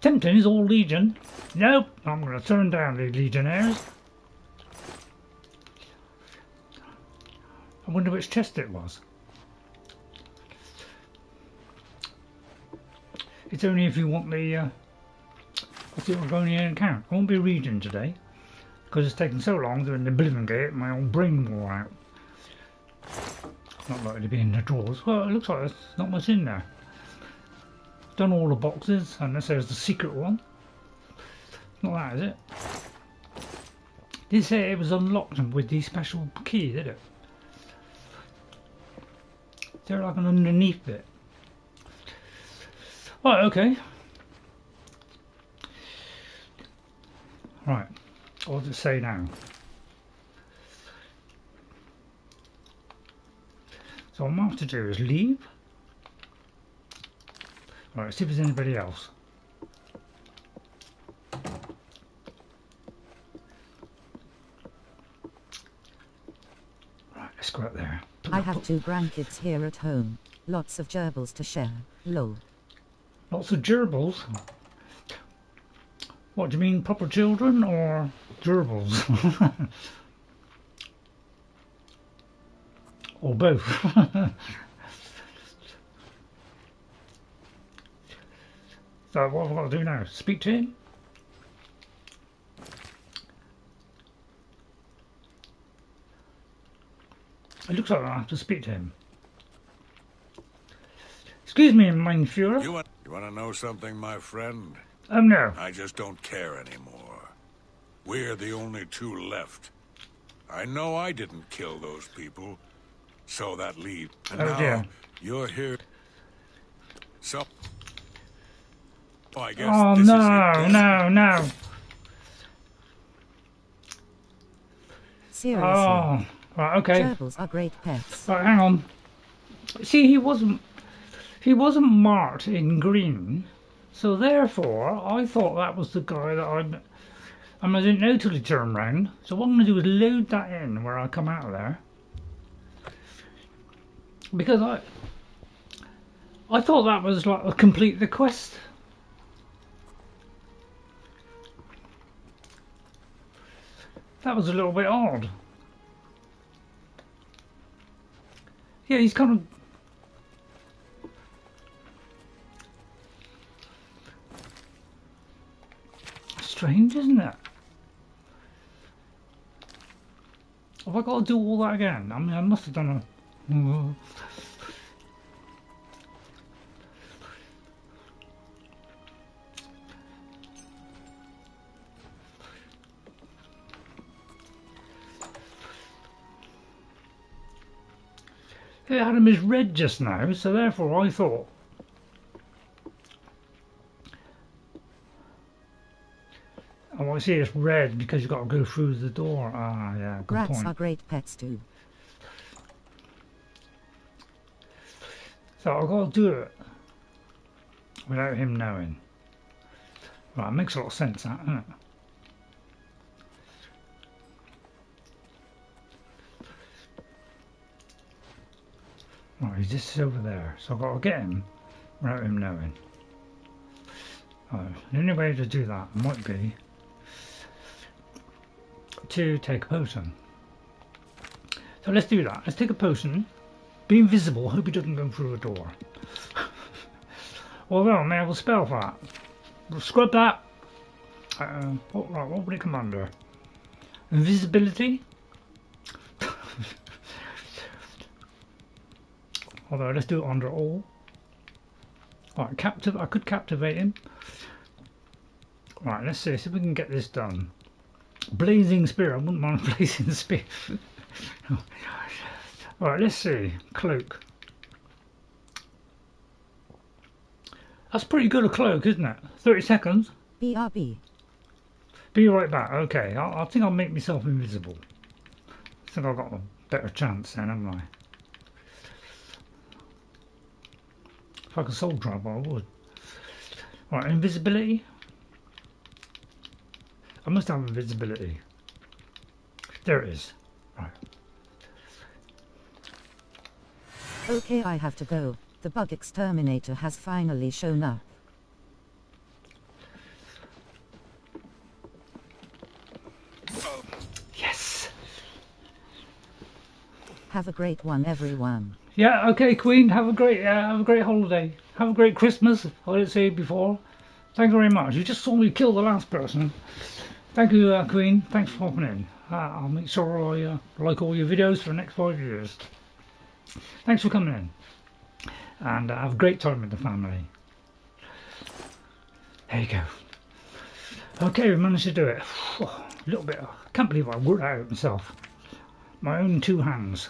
Tempting is all Legion. Nope, I'm going to turn down the Legionnaires. I wonder which chest it was. It's only if you want the what's the Oblivion account. I won't be reading today because it's taken so long doing the Oblivion Gate. My old brain wore out. Not likely to be in the drawers. Well, it looks like there's not much in there. Done all the boxes unless there's the secret one. Not that, is it? Did say it was unlocked with the special key, did it? Is there like an underneath bit? Right, okay. Right, what does it say now? So what I'm going to have to do is leave. Right, let's see if there's anybody else. Right, let's go out there. I have 2 grandkids here at home. Lots of gerbils to share. Lol. Lots of gerbils? What, do you mean proper children or gerbils? Or both? So what have I got to do now? Speak to him? It looks like I have to speak to him. Excuse me, mein Führer. You want to know something, my friend? No. I just don't care anymore. We're the only 2 left. I know I didn't kill those people, so that leaves. And oh now dear. You're here. So, I guess Oh this no, is it. no. Seriously. Oh, right, okay. Gerbils are great pets. Right, hang on. See, he wasn't marked in green. So therefore, I thought that was the guy that I didn't know till he turned round. So what I'm going to do is load that in where I come out of there. Because I thought that was like a complete the quest. That was a little bit odd. Yeah, he's kind of... strange, isn't it? Have I got to do all that again? I mean, I must have done a... It had him as red just now, so therefore I thought... Oh, I see it's red because you've got to go through the door. Ah, yeah, good Rats point. are great pets too. So I've got to do it without him knowing. Right, it makes a lot of sense, that, doesn't it? Right, he's just over there, so I've got to get him without him knowing. The only way to do that might be to take a potion. So let's do that. Let's take a potion, be invisible, hope he doesn't go through a door. Although I may have a spell for that. We'll scrub that. Right, what would it come under? Invisibility? Although let's do it under all. Alright, I could captivate him. Right, let's see if we can get this done. Blazing spear, I wouldn't mind a blazing spear. Right, let's see. Cloak. That's pretty good a cloak, isn't it? 30 seconds. BRB. Be right back. Okay, I think I'll make myself invisible. I think I've got a better chance then, haven't I? If I could soul travel, I would. Right, invisibility. I must have invisibility. There it is. Right. Okay, I have to go. The bug exterminator has finally shown up. Yes. Have a great one, everyone. Yeah. Okay, Queen. Have a great holiday. Have a great Christmas. I didn't say it before. Thank you very much. You just saw me kill the last person. Thank you, Queen. Thanks for popping in. I'll make sure I like all your videos for the next 5 years. Thanks for coming in. And have a great time with the family. There you go. Okay, we managed to do it. A little bit. I can't believe I worked that out myself. My own 2 hands.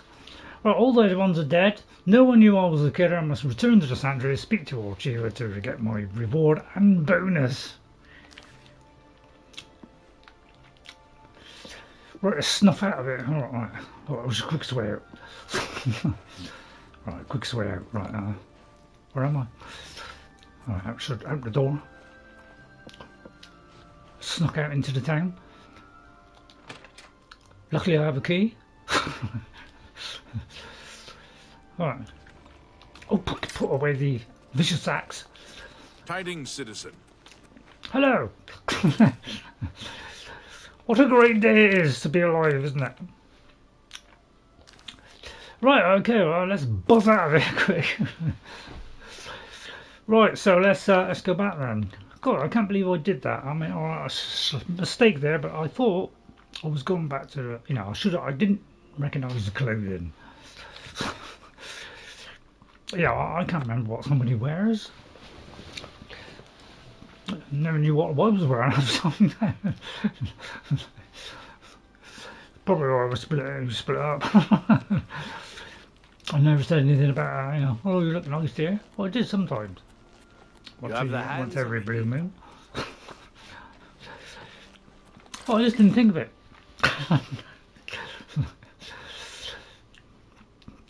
Well, all those ones are dead. No one knew I was the killer. I must return to the sanctuary, speak to Orchiva to get my reward and bonus. Right, snuff out of it. Alright, it was the quickest way out. Right, quickest way out. Right, where am I? Alright, out the door. Snuck out into the town. Luckily I have a key. Alright. Oh, put away the vicious axe. Tidings, citizen. Hello. What a great day it is to be alive, isn't it? Right, okay, well, let's buzz out of it quick. Right, so let's go back then. God, I can't believe I did that. I mean, a mistake there, but I thought I was going back to, you know, I didn't recognise the clothing. Yeah, I can't remember what somebody wears. Never knew what I was wearing at the time. Probably why I was split up. I never said anything about, you know, oh, you look nice dear. Well, I did sometimes. Once every blue moon. Oh, I just didn't think of it.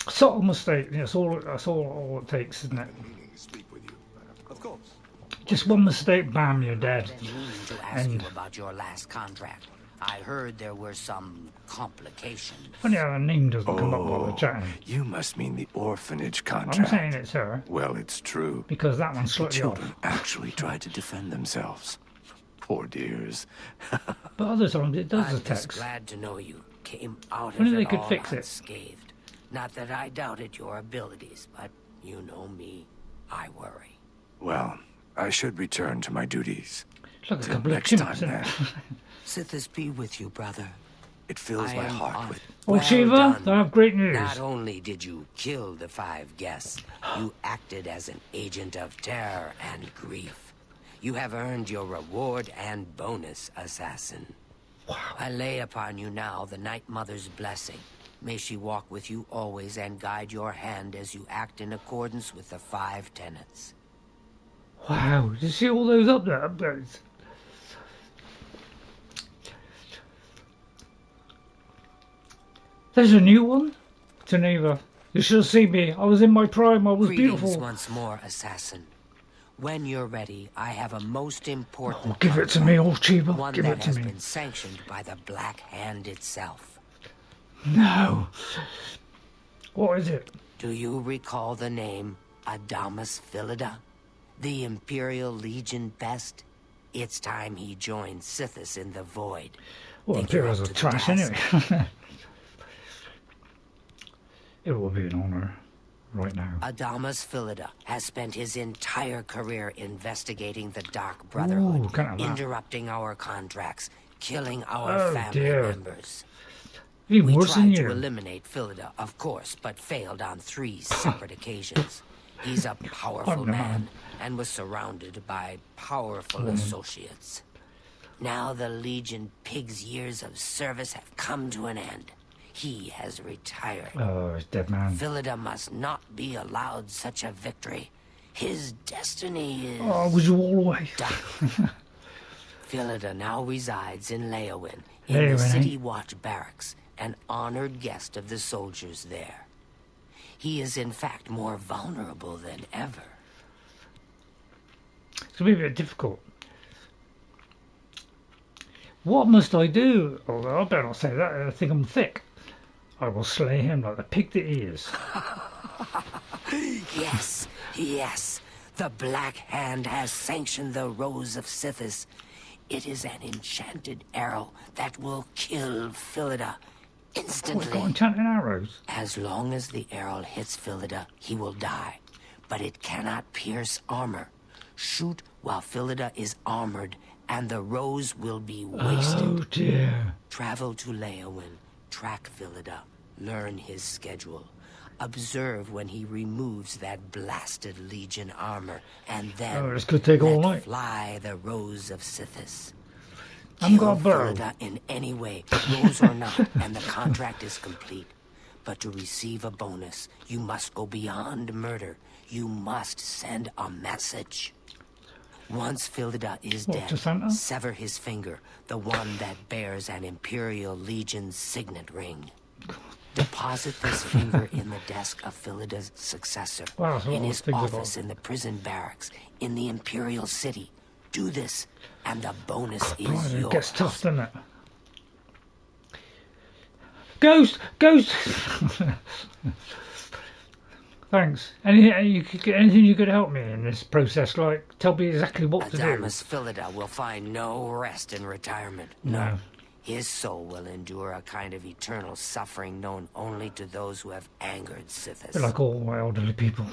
Subtle mistake. That's all it takes, isn't it? Speak with you. Of course. Just one mistake, bam, you're dead. I've been meaning to ask you about your last contract. I heard there were some complications. Funny how the name doesn't come up while we're chatting. You must mean the orphanage I'm contract. saying it's her, Well, it's true. because that one's The slightly children off. actually tried to defend themselves. Poor dears. But other times it does I'm the just text. glad to know you came out Only of they it could all fix it. unscathed. Not that I doubted your abilities, but you know me. I worry. Well, I should return to my duties. It's like a Till couple of next chimps, time, isn't then. it? Sithis be with you, brother. It fills I my am heart honored. with... Oh, Well Shiva, done. I have great news. Not only did you kill the 5 guests, you acted as an agent of terror and grief. You have earned your reward and bonus, assassin. Wow. I lay upon you now the Night Mother's blessing. May she walk with you always and guide your hand as you act in accordance with the 5 tenets. Wow, did you see all those updates? There's a new one? Geneva. You should have seen me. I was in my prime. I was Greetings beautiful. once more, assassin. When you're ready, I have a most important Oh, give it to me, oh Chiba. one Give that it to has me. been sanctioned by the Black Hand itself. No. What is it? Do you recall the name Adamus Philida? The Imperial Legion best? It's time he joined Sithis in the Void. Well, Think you're Imperials up are to the trash task? anyway. It will be an honor right now. Adamus Philida has spent his entire career investigating the Dark Ooh, Brotherhood, can't have that. interrupting our contracts, killing our Oh, family dear. members. Even We worse than tried to you. eliminate Philida, of course, but failed on 3 separate occasions. He's a powerful Oh, no. man and was surrounded by powerful associates. Now the Legion Pig's years of service have come to an end. He has retired. Oh, it's dead man. Philida must not be allowed such a victory. His destiny is... Oh, was you all away? Philida now resides in Leowyn, in Leowyn, the eh? City Watch Barracks, an honored guest of the soldiers there. He is in fact more vulnerable than ever. It's going to be a bit difficult. What must I do? Although I better not say that. I think I'm thick. I will slay him like the pig that he is. Yes, yes. The Black Hand has sanctioned the Rose of Sithis. It is an enchanted arrow that will kill Philida Oh, it's instantly. got enchanted arrows. As long as the arrow hits Philida, he will die. But it cannot pierce armor. Shoot while Philida is armored, and the rose will be wasted. Oh dear. Travel to Leowyn, track Philida, learn his schedule. Observe when he removes that blasted Legion armor, and then Oh, this could take all let night. fly the Rose of Sithis. I'm Kill got a bow. Philida in any way, rose or not, and the contract is complete. But to receive a bonus, you must go beyond murder. You must send a message. Once Philida is What, dead, to Santa? sever his finger, the one that bears an Imperial Legion signet ring. Deposit this finger in the desk of Philida's successor, Wow, that's a lot in of his things office about- in the prison barracks, in the Imperial City. Do this, and the bonus is Right, it yours. gets tough, doesn't it? Ghost! Ghost! Thanks. Anything you could help me in this process? Like, tell me exactly what to do. Adamus Philida will find no rest in retirement. No. His soul will endure a kind of eternal suffering known only to those who have angered Sithis. They're like all elderly people.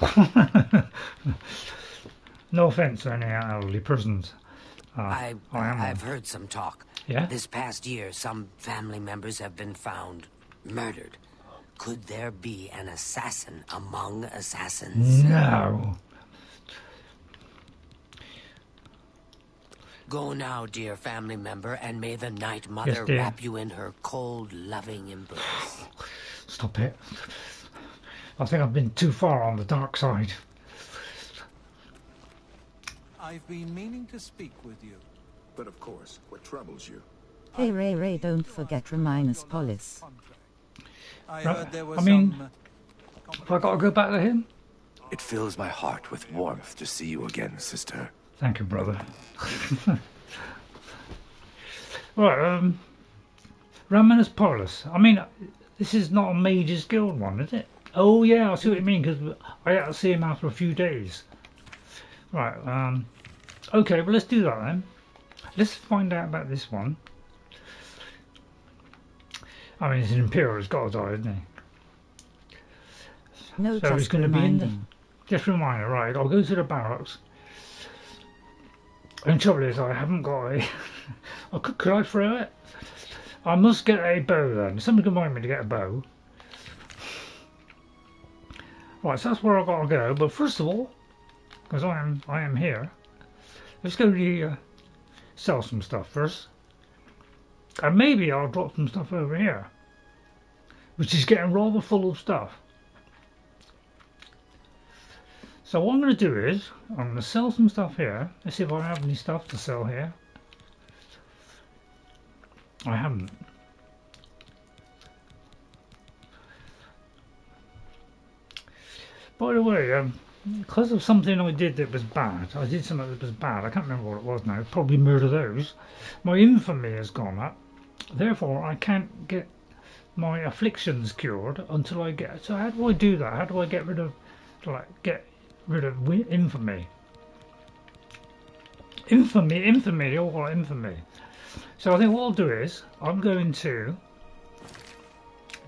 No offence to any elderly persons. I am I've one. heard some talk. Yeah? This past year, some family members have been found murdered. Could there be an assassin among assassins? No. Go now, dear family member, and may the Night Mother dear. wrap you in her cold, loving embrace. Stop it. I think I've been too far on the dark side. I've been meaning to speak with you. But of course, what troubles you? Hey RayRay, don't forget Reminus Polis. I Right, heard there were I mean- some... Have I got to go back to him? It fills my heart with warmth to see you again, sister. Thank you, brother. Right, Ramanus Parlus. I mean, this is not a Mage's Guild one, is it? Oh yeah, I see what you mean, because I had to see him after a few days. Right, okay, well let's do that then. Let's find out about this one. I mean, it's an Imperial, it's got to die, isn't he? No, so he's just going to be in the... reminding. Just a reminder, right, I'll go to the barracks. And the trouble is, I haven't got a... oh, could I throw it? I must get a bow then. Somebody can remind me to get a bow. Right, so that's where I've got to go. But first of all, because I am here, let's go to sell some stuff first. And maybe I'll drop some stuff over here, which is getting rather full of stuff. So what I'm going to do is, I'm going to sell some stuff here. Let's see if I have any stuff to sell here. I haven't. By the way, because of something I did that was bad, I did something that was bad, I can't remember what it was now, probably murder those, my infamy has gone up, therefore I can't get my afflictions cured until I get, so how do I do that? How do I get rid of, infamy? Infamy, all got infamy. So I think what I'll do is, I'm going to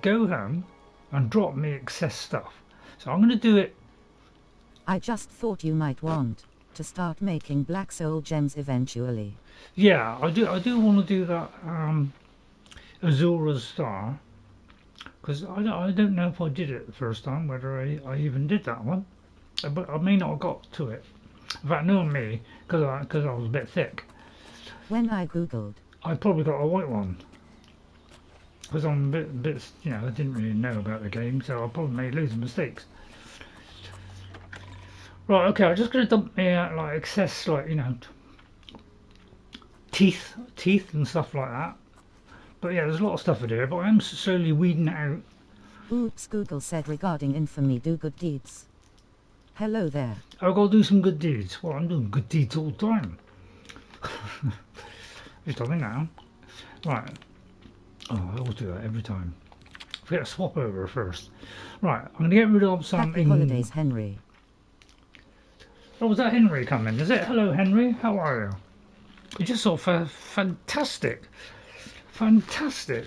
go home and drop me excess stuff. So I'm going to do it. I just thought you might want to start making black soul gems eventually. Yeah, I do want to do that Azura's Star. Because I don't know if I did it the first time, whether I even did that one. But I may not have got to it. In fact, knowing me, because I was a bit thick. When I googled, I probably got a white one. Because I'm a bit, you know, I didn't really know about the game, so I probably made loads of mistakes. Right, okay, I'm just going to dump me out like excess, like, you know, teeth and stuff like that. But yeah, there's a lot of stuff in here, but I'm slowly weeding it out. Oops, Google said regarding infamy, do good deeds. Hello there. I've got to do some good deeds. Well, I'm doing good deeds all the time. Just I think now. Right. Oh, I always do that every time. Forget to swap over first. Right, I'm going to get rid of some... Happy holidays, Henry. Oh, was that Henry coming? Is it? Hello, Henry. How are you? You just saw fantastic. Fantastic.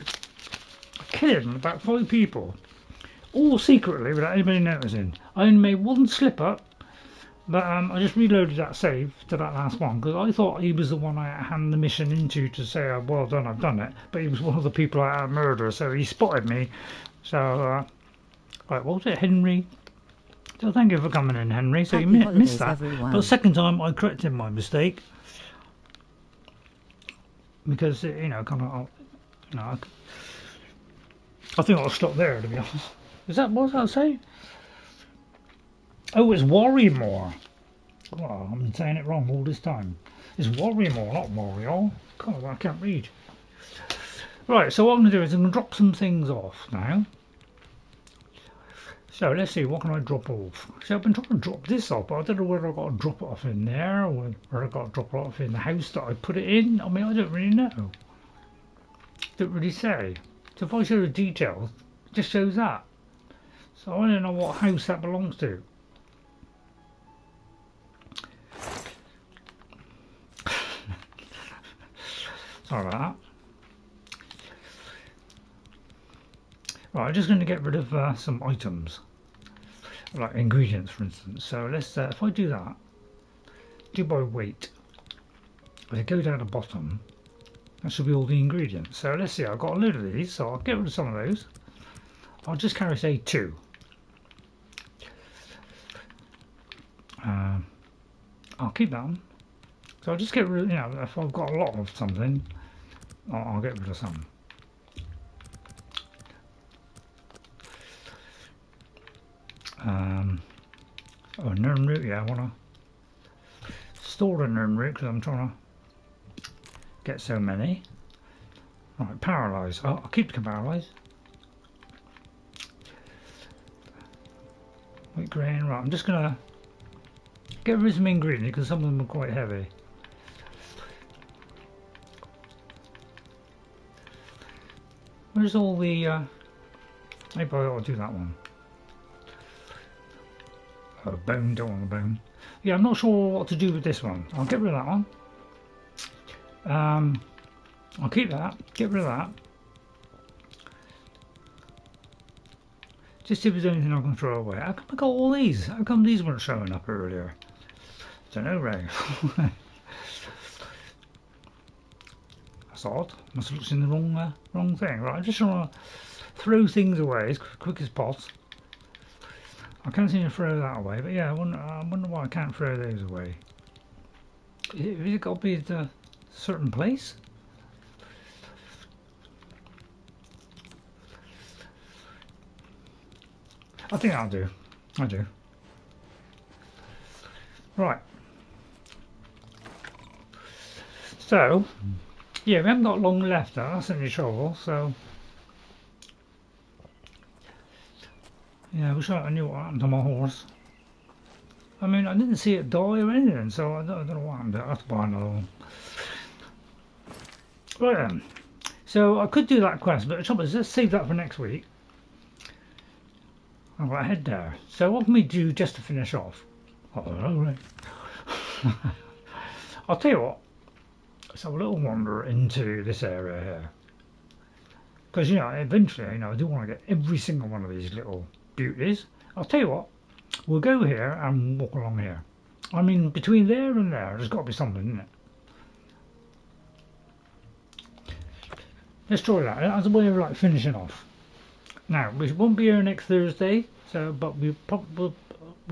Killing about 5 people. All secretly, without anybody noticing. I only made one slip up. But I just reloaded that save to that last one because I thought he was the one I handed the mission into to say, oh, well done, I've done it. But he was one of the people I had murdered, so he spotted me. So, right, what was it, Henry? So thank you for coming in, Henry. So Happy you missed that. Everyone. But the second time I corrected my mistake because, you know, kind of, you know, I think I'll stop there, to be honest. Is that what I say? Oh, it's Warrior. Oh, I've been saying it wrong all this time. It's Warrior, not Warrior. God, I can't read. Right, so what I'm going to do is I'm going to drop some things off now. So let's see, what can I drop off? So I've been trying to drop this off, but I don't know whether I've got to drop it off in there or whether I've got to drop it off in the house that I put it in. I mean, I don't really know. Don't really say. So if I show the details, it just shows that. So I don't know what house that belongs to. Sorry about that. Right, I'm just going to get rid of some items, like ingredients, for instance. So let's, if I do that, do by weight. If I go down the bottom, that should be all the ingredients. So let's see, I've got a load of these, so I'll get rid of some of those. I'll just carry, say, 2. I'll keep that one. So I'll just get rid of, you know, if I've got a lot of something, I'll get rid of some. Oh, Nirn root, yeah, I want to store the Nirn root because I'm trying to get so many. Right, paralyze. I'll keep the paralyze. White grain, right, I'm just going to get rid of some ingredients because some of them are quite heavy. Where's all the maybe I ought to do that one. Oh, bone, don't want the bone. Yeah, I'm not sure what to do with this one. I'll get rid of that one. I'll keep that, get rid of that. Just see if there's anything I can throw away. How come I got all these? How come these weren't showing up earlier? Don't know, Ray. That's odd. Must have looked in the wrong thing. Right, I'm just trying to throw things away as quick as possible. I can't seem to throw that away, but yeah, I wonder why I can't throw those away. Has it got to be at a certain place? I think I'll do. I do. Right. So, yeah, we haven't got long left now, that's any trouble, so... Yeah, I wish I knew what happened to my horse. I mean, I didn't see it die or anything, so I don't know what happened to it. I have to buy another one. Right then. So, I could do that quest, but the trouble is, let's save that for next week. I've got to head there. So what can we do just to finish off? Oh, right. I'll tell you what. Let's have a little wander into this area here. Because, you know, eventually, you know, I do want to get every single one of these little beauties. I'll tell you what. We'll go here and walk along here. I mean, between there and there's got to be something, isn't it? Let's try that. As a way of, like, finishing off. Now, we won't be here next Thursday, but we'll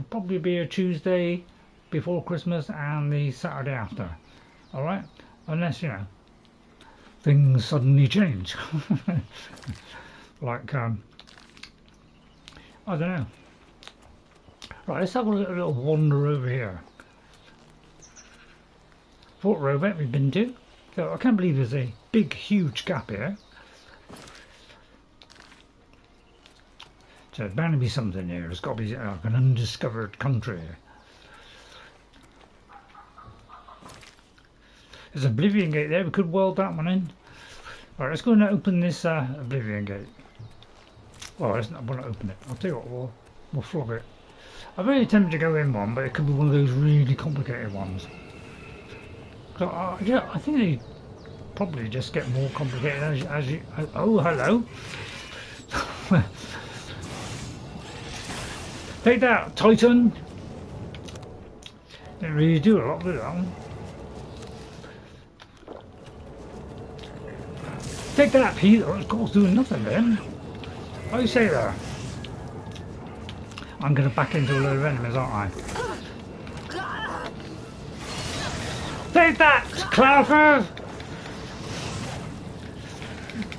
probably be here Tuesday before Christmas and the Saturday after. Alright? Unless, you know, things suddenly change. Like, I don't know. Right, let's have a little wander over here. Fort Vlastarus we've been to. So I can't believe there's a big, huge gap here. So there's bound to be something here. There's got to be like an undiscovered country here. There's an Oblivion Gate there. We could weld that one in. Alright, let's go and open this Oblivion Gate. Well, let's not want to open it. I'll tell you what, we'll flog it. I'm very tempted to go in one, but it could be one of those really complicated ones. So, I think they probably just get more complicated as you... Oh, hello. Take that, Titan! Didn't really do a lot with that one. Take that, Pete! Oh, of course, doing nothing then. What do you say there? I'm going to back into a load of enemies, aren't I? Take that, Cloudfur!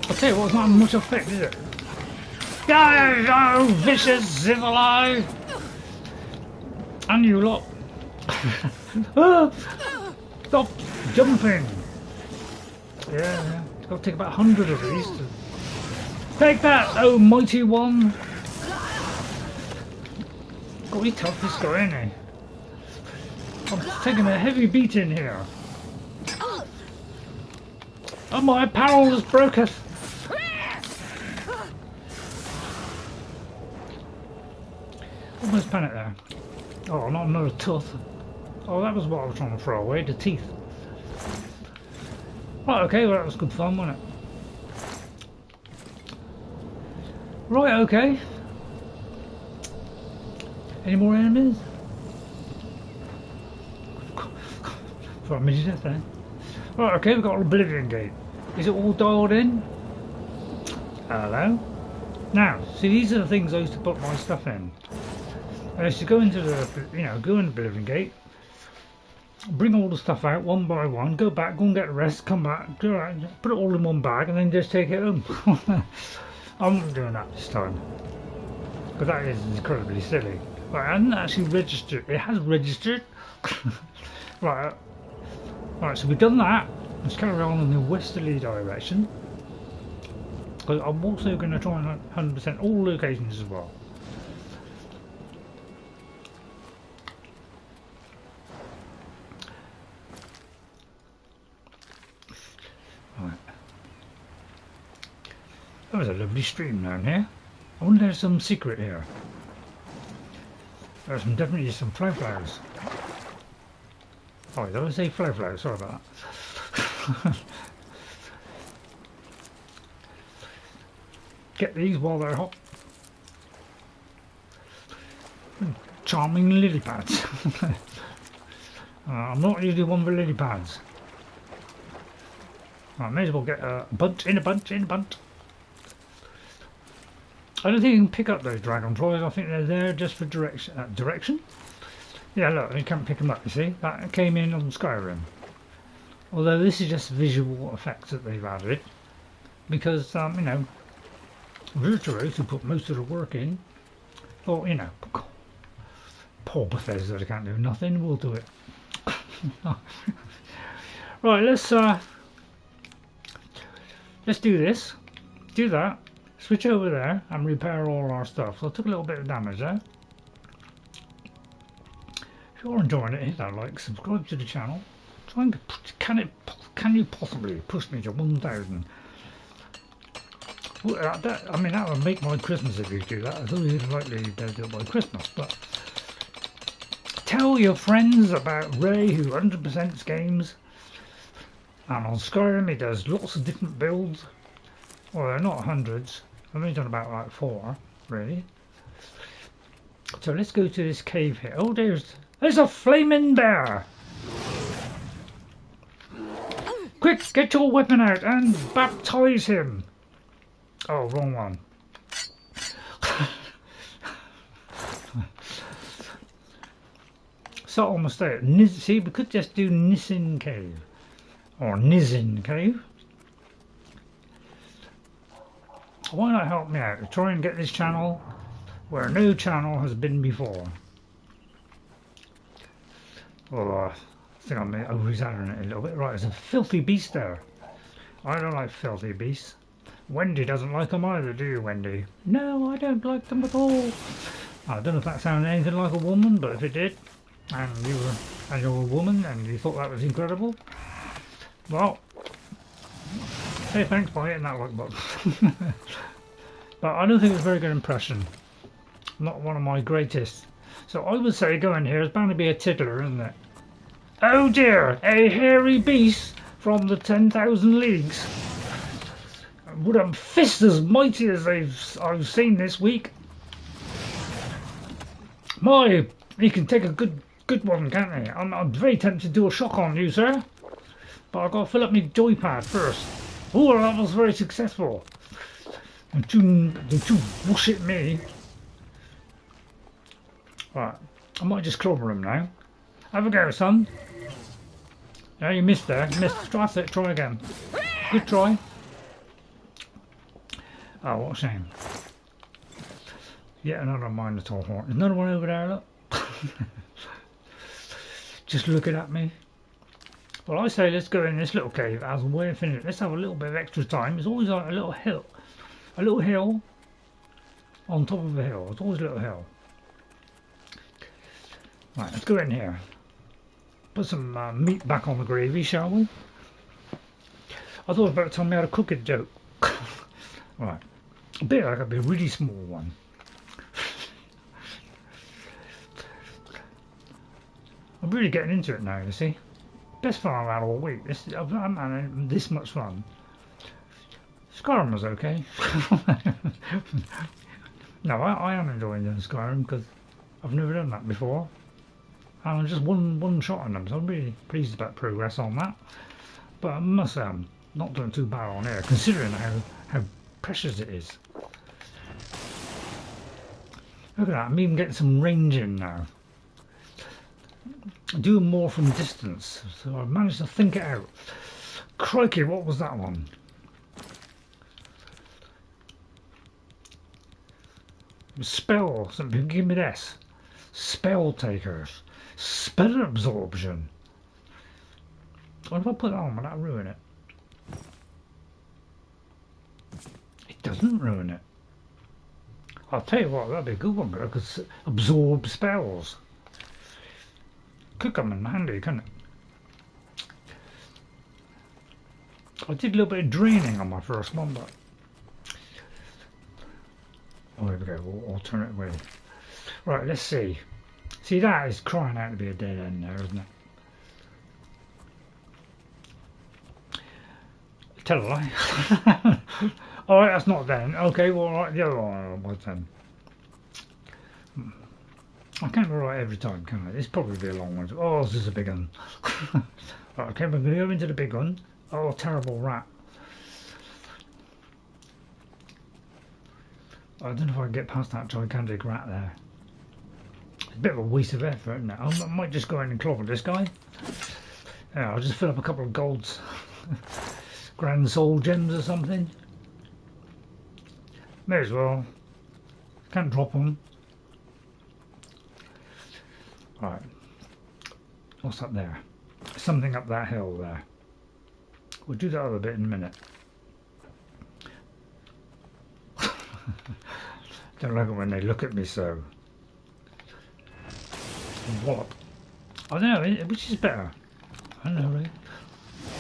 I'll tell you what, it's not much effect, is it? Go, vicious civilized! And you lot! Stop jumping! Yeah, it's got to take about 100 of these. Take that, oh mighty one! God, we tough this guy, isn't he? I'm taking a heavy beating here. Oh, my apparel is broketh! Almost panic there. Oh, not another tooth. Oh, that was what I was trying to throw away, the teeth. Right, okay, well that was good fun, wasn't it? Right, okay. Any more enemies? For a minute there. Right, okay, we've got Oblivion Gate. Is it all dialed in? Hello? Now, see, these are the things I used to put my stuff in. I used to go into the, go in the Oblivion Gate, bring all the stuff out one by one, go back, go and get the rest, come back, put it all in one bag, and then just take it home. I'm not doing that this time, because that is incredibly silly. Right, I haven't actually registered. It has registered. Right, so we've done that. Let's carry on in the westerly direction, because I'm also going to try and 100% all locations as well. Right. That was a lovely stream down here. I wonder if there's some secret here. There's definitely some flowers. Oh, did I say flowers? Sorry about that. Get these while they're hot. Charming lily pads. I'm not usually one for lily pads. I may as well get a bunch in a bunch in a bunch. I don't think you can pick up those dragonflies. I think they're there just for direction. Direction? Yeah, look, you can't pick them up. You see, that came in on Skyrim. Although this is just visual effects that they've added, because you know, Virtuos, who put most of the work in, thought, you know, poor Bethesda, they can't do nothing. We'll do it. Right, let's do this. Do that. Switch over there and repair all our stuff. So I took a little bit of damage there. If you're enjoying it, hit that like, subscribe to the channel. Try and can you possibly push me to 1,000? Well, I mean, that would make my Christmas if you do that. I thought you'd likely do it by Christmas, but tell your friends about Ray, who 100% games, and on Skyrim he does lots of different builds. Well, they're not hundreds. I've only done about like 4, really. So let's go to this cave here. Oh, there's a flaming bear. Quick, get your weapon out and baptize him. Oh, wrong one. Subtle mistake. See, we could just do Nisin Cave. Or Nisin Cave. Why not help me out? Try and get this channel where no channel has been before. Well, I think I'm over-exaggerating it a little bit. Right, there's a filthy beast there. I don't like filthy beasts. Wendy doesn't like them either, do you, Wendy? No, I don't like them at all. I don't know if that sounded anything like a woman, but if it did, and you're a woman and you thought that was incredible, well, hey, thanks for hitting that like button. But I don't think it's a very good impression. Not one of my greatest. So I would say going here is bound to be a tiddler, isn't it? Oh dear, a hairy beast from the 10,000 Leagues. With a fist as mighty as I've seen this week. My, he can take a good one, can't he? I'm very tempted to do a shock on you, sir. But I've got to fill up my joypad first. Oh, that was very successful. Don't you whoosh at me. Right, I might just clobber him now. Have a go, son. Yeah, you missed there. You missed. Try again. Good try. Oh, what a shame. Yet another Minotaur horn. There's another one over there, look. Just looking at me. Well, I say let's go in this little cave as a way of finishing. Let's have a little bit of extra time. It's always like a little hill. A little hill on top of a hill. It's always a little hill. Right, let's go in here. Put some meat back on the gravy, shall we? I thought about telling me how to cook it joke. Right. A bit like a really small one. I'm really getting into it now, you see. Best fun I've had all week. I've had this much fun. Skyrim was okay. No, I am enjoying doing Skyrim because I've never done that before. And I'm just one shot on them, so I'm really pleased about progress on that. But I must say I'm not doing too bad on here, considering how precious it is. Look at that, I'm even getting some range in now. Doing more from distance, so I managed to think it out. Crikey, what was that one? Spell, something, give me this. Spell takers. Spell absorption. What if I put that on? Will that ruin it? It doesn't ruin it. I'll tell you what, that'd be a good one, but I could absorb spells. Could come in handy, couldn't it? I did a little bit of draining on my first one, but... Oh, here we go, we'll alternate way. Right, let's see. See, that is crying out to be a dead end there, isn't it? Tell a lie. Alright, that's not then. Okay, well, right, the other one was then. I can't go right every time, can I? This probably be a long one. Oh, this is a big one. Right, okay, we're going to go into the big one. Oh, terrible rat. I don't know if I can get past that gigantic rat there. It's a bit of a waste of effort, isn't it? I might just go in and clobber this guy. Yeah, I'll just fill up a couple of golds. Grand soul gems or something. May as well. Can't drop them. Right. What's up there? Something up that hill there. We'll do that other bit in a minute. Don't like it when they look at me so. Wallop. I don't know, which is better? I don't know really.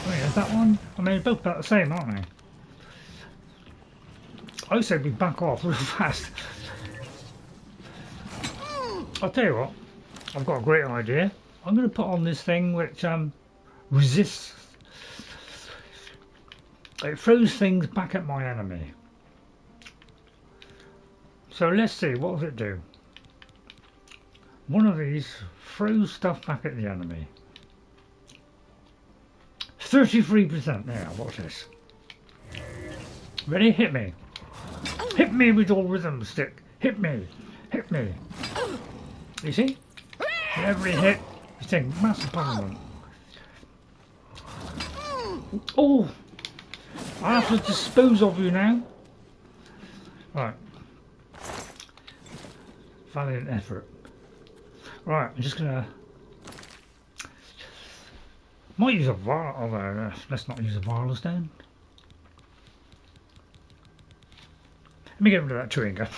Wait, is that one? I mean, both about the same, aren't they? I say we back off real fast. I'll tell you what, I've got a great idea. I'm going to put on this thing which resists. It throws things back at my enemy. So let's see, what does it do? One of these throws stuff back at the enemy. 33%. There, watch this. Ready? Hit me. Hit me with your rhythm stick. Hit me. Hit me. You see? Every hit is taking massive punishment. Oh! I have to dispose of you now. Right. Valiant effort. Right, I'm just gonna... Might use a var... Oh, let's not use a wireless down. Let me get rid of that chewing gum.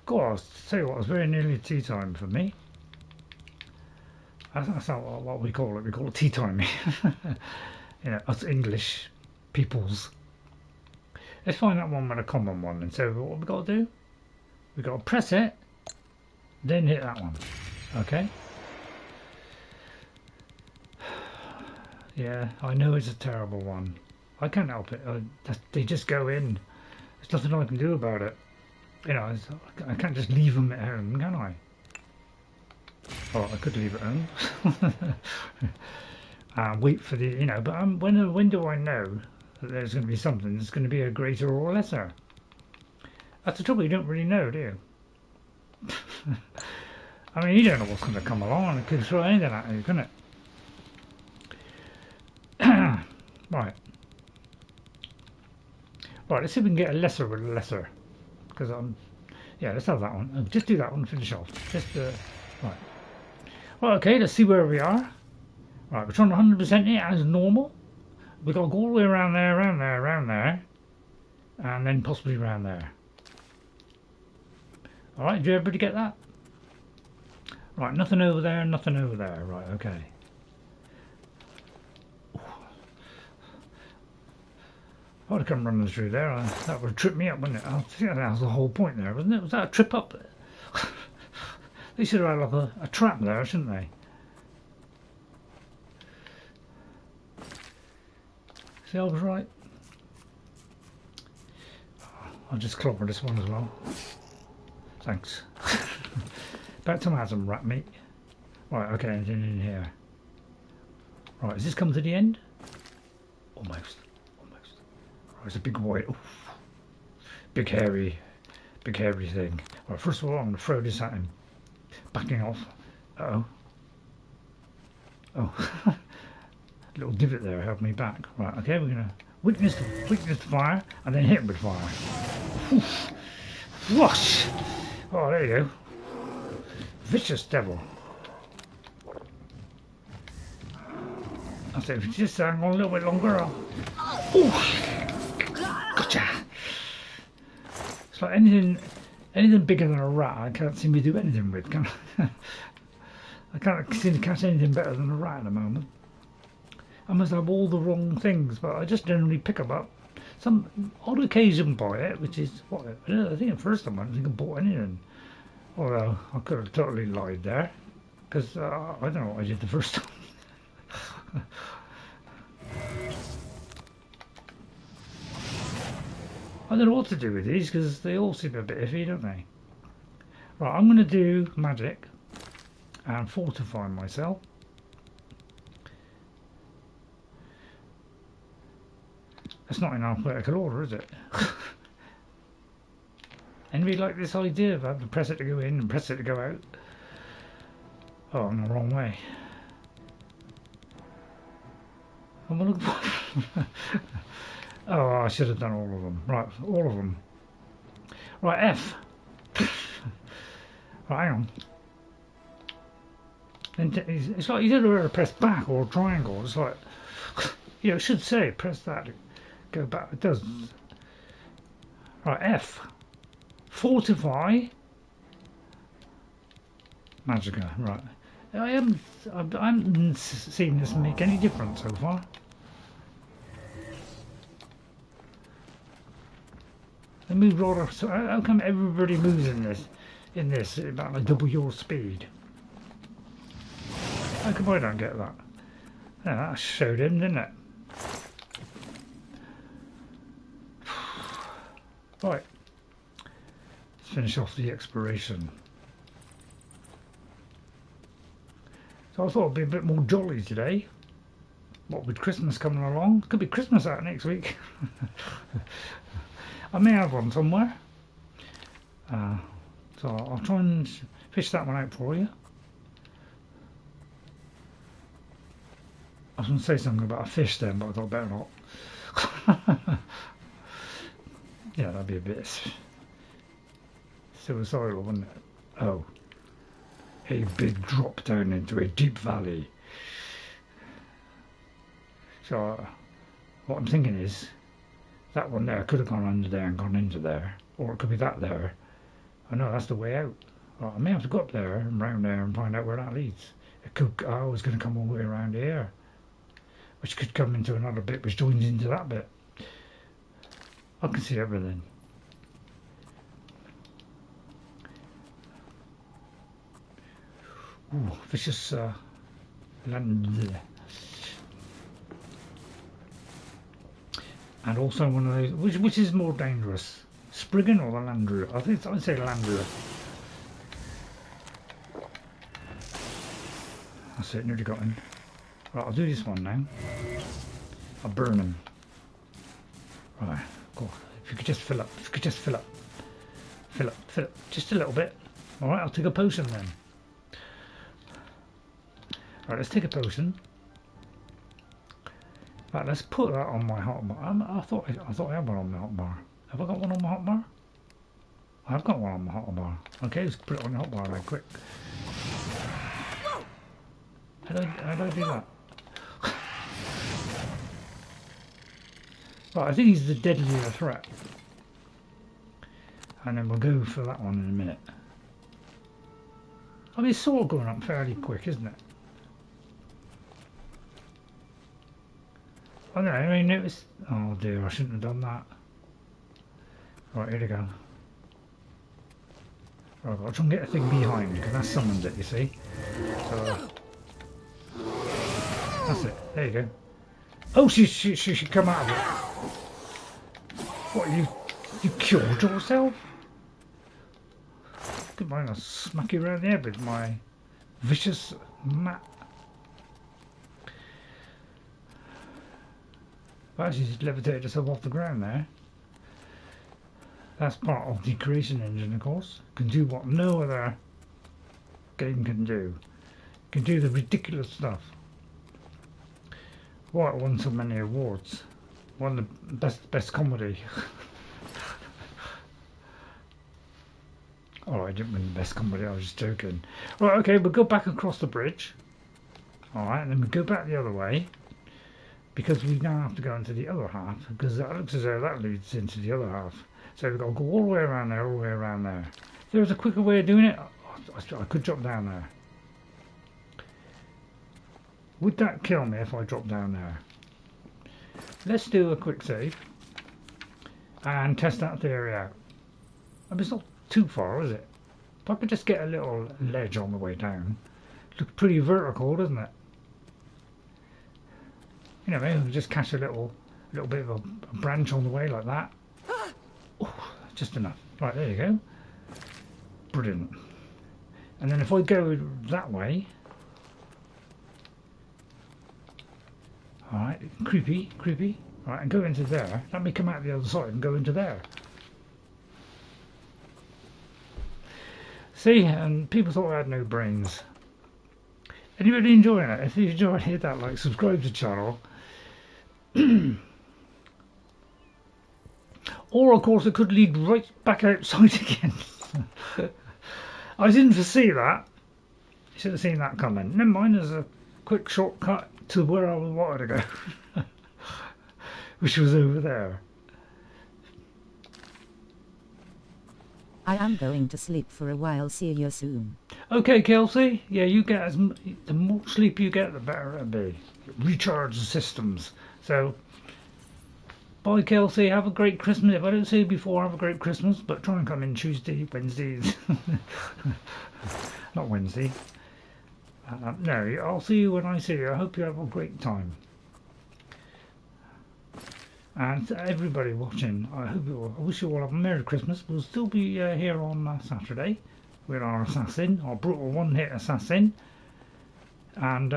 God, I'll tell you what, it's very nearly tea time for me. That's not what we call it. We call it tea time. You know, us English peoples. Let's find that one with a common one. And so what we got to do? We got to press it, then hit that one. Okay. Yeah, I know it's a terrible one. I can't help it. They just go in. There's nothing I can do about it. You know, I can't just leave them at home, can I? Oh, I could leave it home. Wait for the, you know, but when do I know that there's going to be something that's going to be a greater or lesser? That's the trouble, you don't really know, do you? I mean, you don't know what's going to come along, it could throw anything at you, couldn't it? Right. Right, let's see if we can get a lesser with a lesser. Because yeah, let's have that one. Oh, just do that one, finish off. Just, right. Well, okay, let's see where we are. Right, we're trying to 100% it as normal. We've got to go all the way around there, around there, around there. And then possibly around there. Alright, did everybody get that? Right, nothing over there, nothing over there. Right, okay. If I'd have come running through there, that would trip me up, wouldn't it? I think that was the whole point there, wasn't it? Was that a trip up? They should have had like a trap there, shouldn't they? See, I was right. I'll just clobber this one as well. Thanks. Back to have some rat meat. Right, okay, anything in here? Right, has this come to the end? Almost. Almost. Right, it's a big white. Oof. Big hairy thing. Right, first of all, I'm going to throw this at him. Backing off. Uh-oh. Oh. Little divot there held me back. Right, okay, we're going to weakness the fire and then hit him with fire. Oof. Whoosh! Oh, there you go. Vicious devil. I said, if you just hang on a little bit longer, gotcha! It's like anything bigger than a rat, I can't seem to do anything with, can I? I can't seem to catch anything better than a rat at the moment. I must have all the wrong things, but I just generally pick them up. Some odd occasion buy it, which is what I think the first time I don't think I bought anything. Although I could have totally lied there, because I don't know what I did the first time. I don't know what to do with these because they all seem a bit iffy, don't they? Right, I'm going to do magic and fortify myself. That's not in alphabetical order, is it? Anybody like this idea of having to press it to go in and press it to go out? Oh, I'm the wrong way. I'm looking for... Oh, I should have done all of them. Right, all of them. Right, F. Right, hang on. It's like you don't know where to press back or triangle. It's like, you know, it should say press that, go back. It does. Right, F. Fortify. Magica. Right. I haven't seen this make any difference so far. They move rather. So how come everybody moves in this? About like double your speed. How come I don't get that? Yeah, that showed him, didn't it? Right. Let's finish off the exploration. So I thought it'd be a bit more jolly today. What with Christmas coming along? Could be Christmas out next week. I may have one somewhere. So I'll try and fish that one out for you. I was going to say something about a fish then, but I thought better not. Yeah, that'd be a bit suicidal, wouldn't it? Oh. A big drop down into a deep valley. So what I'm thinking is that one there could have gone under there and gone into there, or it could be that there. I know that's the way out. Well, I may have to go up there and round there and find out where that leads. It could. I was going to come all the way around here, which could come into another bit which joins into that bit. I can see everything. Ooh, vicious land. And also one of those, which is more dangerous, Spriggan or the Landru? I think I'd say Landru. That's it, nearly got him. Right, I'll do this one now. I'll burn him. Right, go on. If you could just fill up, fill up, just a little bit. Alright, I'll take a potion then. Right, let's take a potion. Right, let's put that on my hotbar. I thought I had one on my hotbar. Have I got one on my hotbar? I've got one on my hotbar. Okay, let's put it on the hotbar then, quick. How do I do that? Right, I think he's the deadlier threat. And then we'll go for that one in a minute. I mean, it's sort of going up fairly quick, isn't it? I don't know, I mean, it was... Oh dear, I shouldn't have done that. Right, here we go. Right, I've got to try and get a thing behind, because that's summoned it, you see. So... that's it, there you go. Oh, she should come out of it. What, you killed yourself? Good mind, I'll smack you around the head with my vicious mat. Well, she's levitated herself off the ground there. That's part of the creation engine, of course. Can do what no other game can do. Can do the ridiculous stuff. Why it won so many awards. Won the best comedy. Oh, I didn't win the best comedy, I was just joking. Right, okay, we'll go back across the bridge. Alright, and then we go back the other way. Because we now have to go into the other half, because that looks as though that leads into the other half. So we've got to go all the way around there, all the way around there. If there was a quicker way of doing it, I could drop down there. Would that kill me if I drop down there? Let's do a quick save and test that theory out. I mean, it's not too far, is it? If I could just get a little ledge on the way down. Looks pretty vertical, doesn't it? You know, maybe just catch a little bit of a branch on the way like that. Oh, just enough. Right, there you go. Brilliant. And then if I go that way, all right, creepy, creepy. All right, and go into there. Let me come out the other side and go into there. See, and people thought I had no brains. Anybody enjoying it? If you enjoyed it, hit that like, subscribe to the channel. Or of course it could lead right back outside again. I didn't foresee that. Should have seen that coming. Never mind, there's a quick shortcut to where I wanted to go. Which was over there. I am going to sleep for a while. See you soon. Okay, Kelsey. Yeah, you get the more sleep you get, the better it'll be. Recharge the systems. So, bye, Kelsey. Have a great Christmas. If I don't see you before, have a great Christmas. But try and come in Tuesday, Wednesdays. Not Wednesday. No, I'll see you when I see you. I hope you have a great time. And to everybody watching, I wish you all have a Merry Christmas. We'll still be here on Saturday with our assassin, our brutal one-hit assassin, and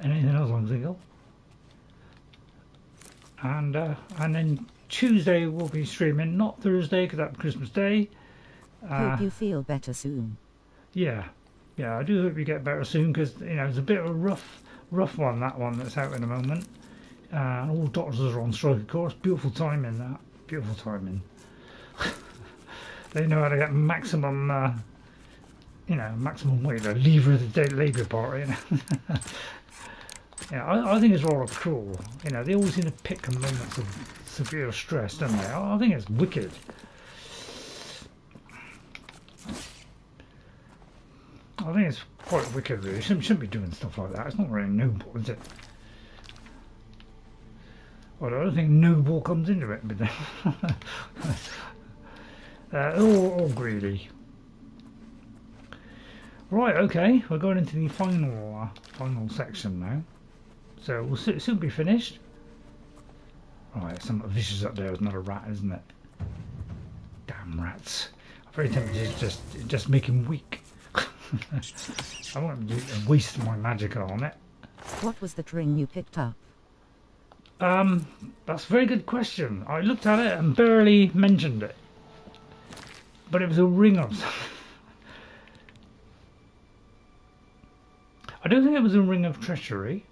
anything else I'm thinking of. And then Tuesday we'll be streaming, not Thursday because that's Christmas Day. Hope you feel better soon. Yeah, I do hope you get better soon because you know it's a bit of a rough one, that one that's out in a moment. And all doctors are on strike, of course. Beautiful timing, that. Beautiful timing. They know how to get maximum, maximum weight. The lever of the Labour Party. You know? Yeah, I think it's rather cruel. You know, they always seem to pick moments of severe stress, don't they? I think it's wicked. I think it's quite wicked, really. Shouldn't be doing stuff like that. It's not really noble, is it? Well, I don't think noble comes into it, but all greedy. Right, okay, we're going into the final section now. So we'll soon be finished. Right, some vicious up there is not a rat, isn't it? Damn rats! I'm very tempted to just make him weak. I won't waste my magic on it. What was that ring you picked up? That's a very good question. I looked at it and barely mentioned it. But it was a ring of something. I don't think it was a ring of treachery.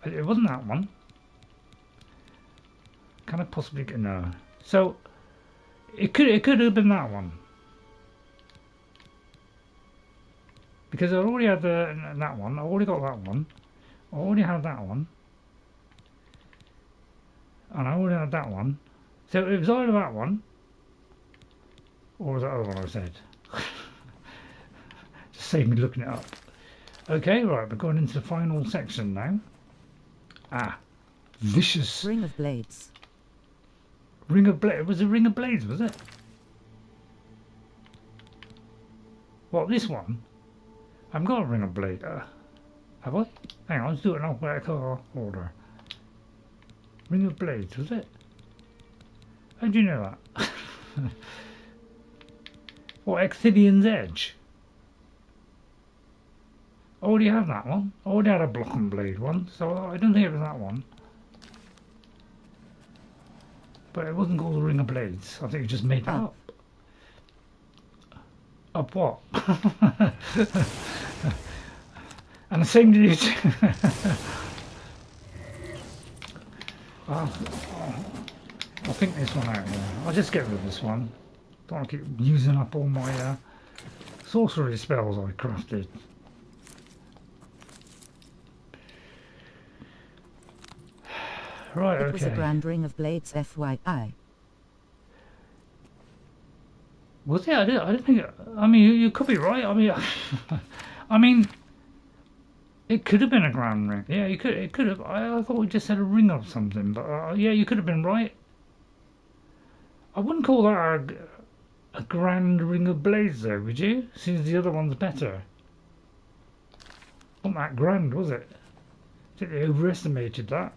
It wasn't that one. Can I possibly get no? So it could have been that one. Because I already had that one. I already got that one. I already had that one. And I already had that one. So it was either that one or was that other one I said. Just save me looking it up. Okay, right, we're going into the final section now. Vicious. Ring of Blades. Ring of Blades. Was it Ring of Blades, was it? What, this one? I haven't got a Ring of Blades. Have I? Hang on, let's do it in alphabetical order. Ring of Blades, was it? How do you know that? What, Exilian's Edge? I already have that one. I already had a Block and Blade one, so I don't think it was that one. But it wasn't called the Ring of Blades. I think you just made that up. Up what? And the same did you too. I'll think this one out. I'll just get rid of this one. Don't want to keep using up all my sorcery spells I crafted. Right, It was a okay. grand ring of blades, FYI. Was it? I didn't think. I mean, you could be right. I mean, I mean, it could have been a grand ring. Yeah, you could. It could have. I thought we just said a ring of something, but yeah, you could have been right. I wouldn't call that a grand ring of blades, though, would you? Since the other one's better. Not that grand, was it? I think they overestimated that.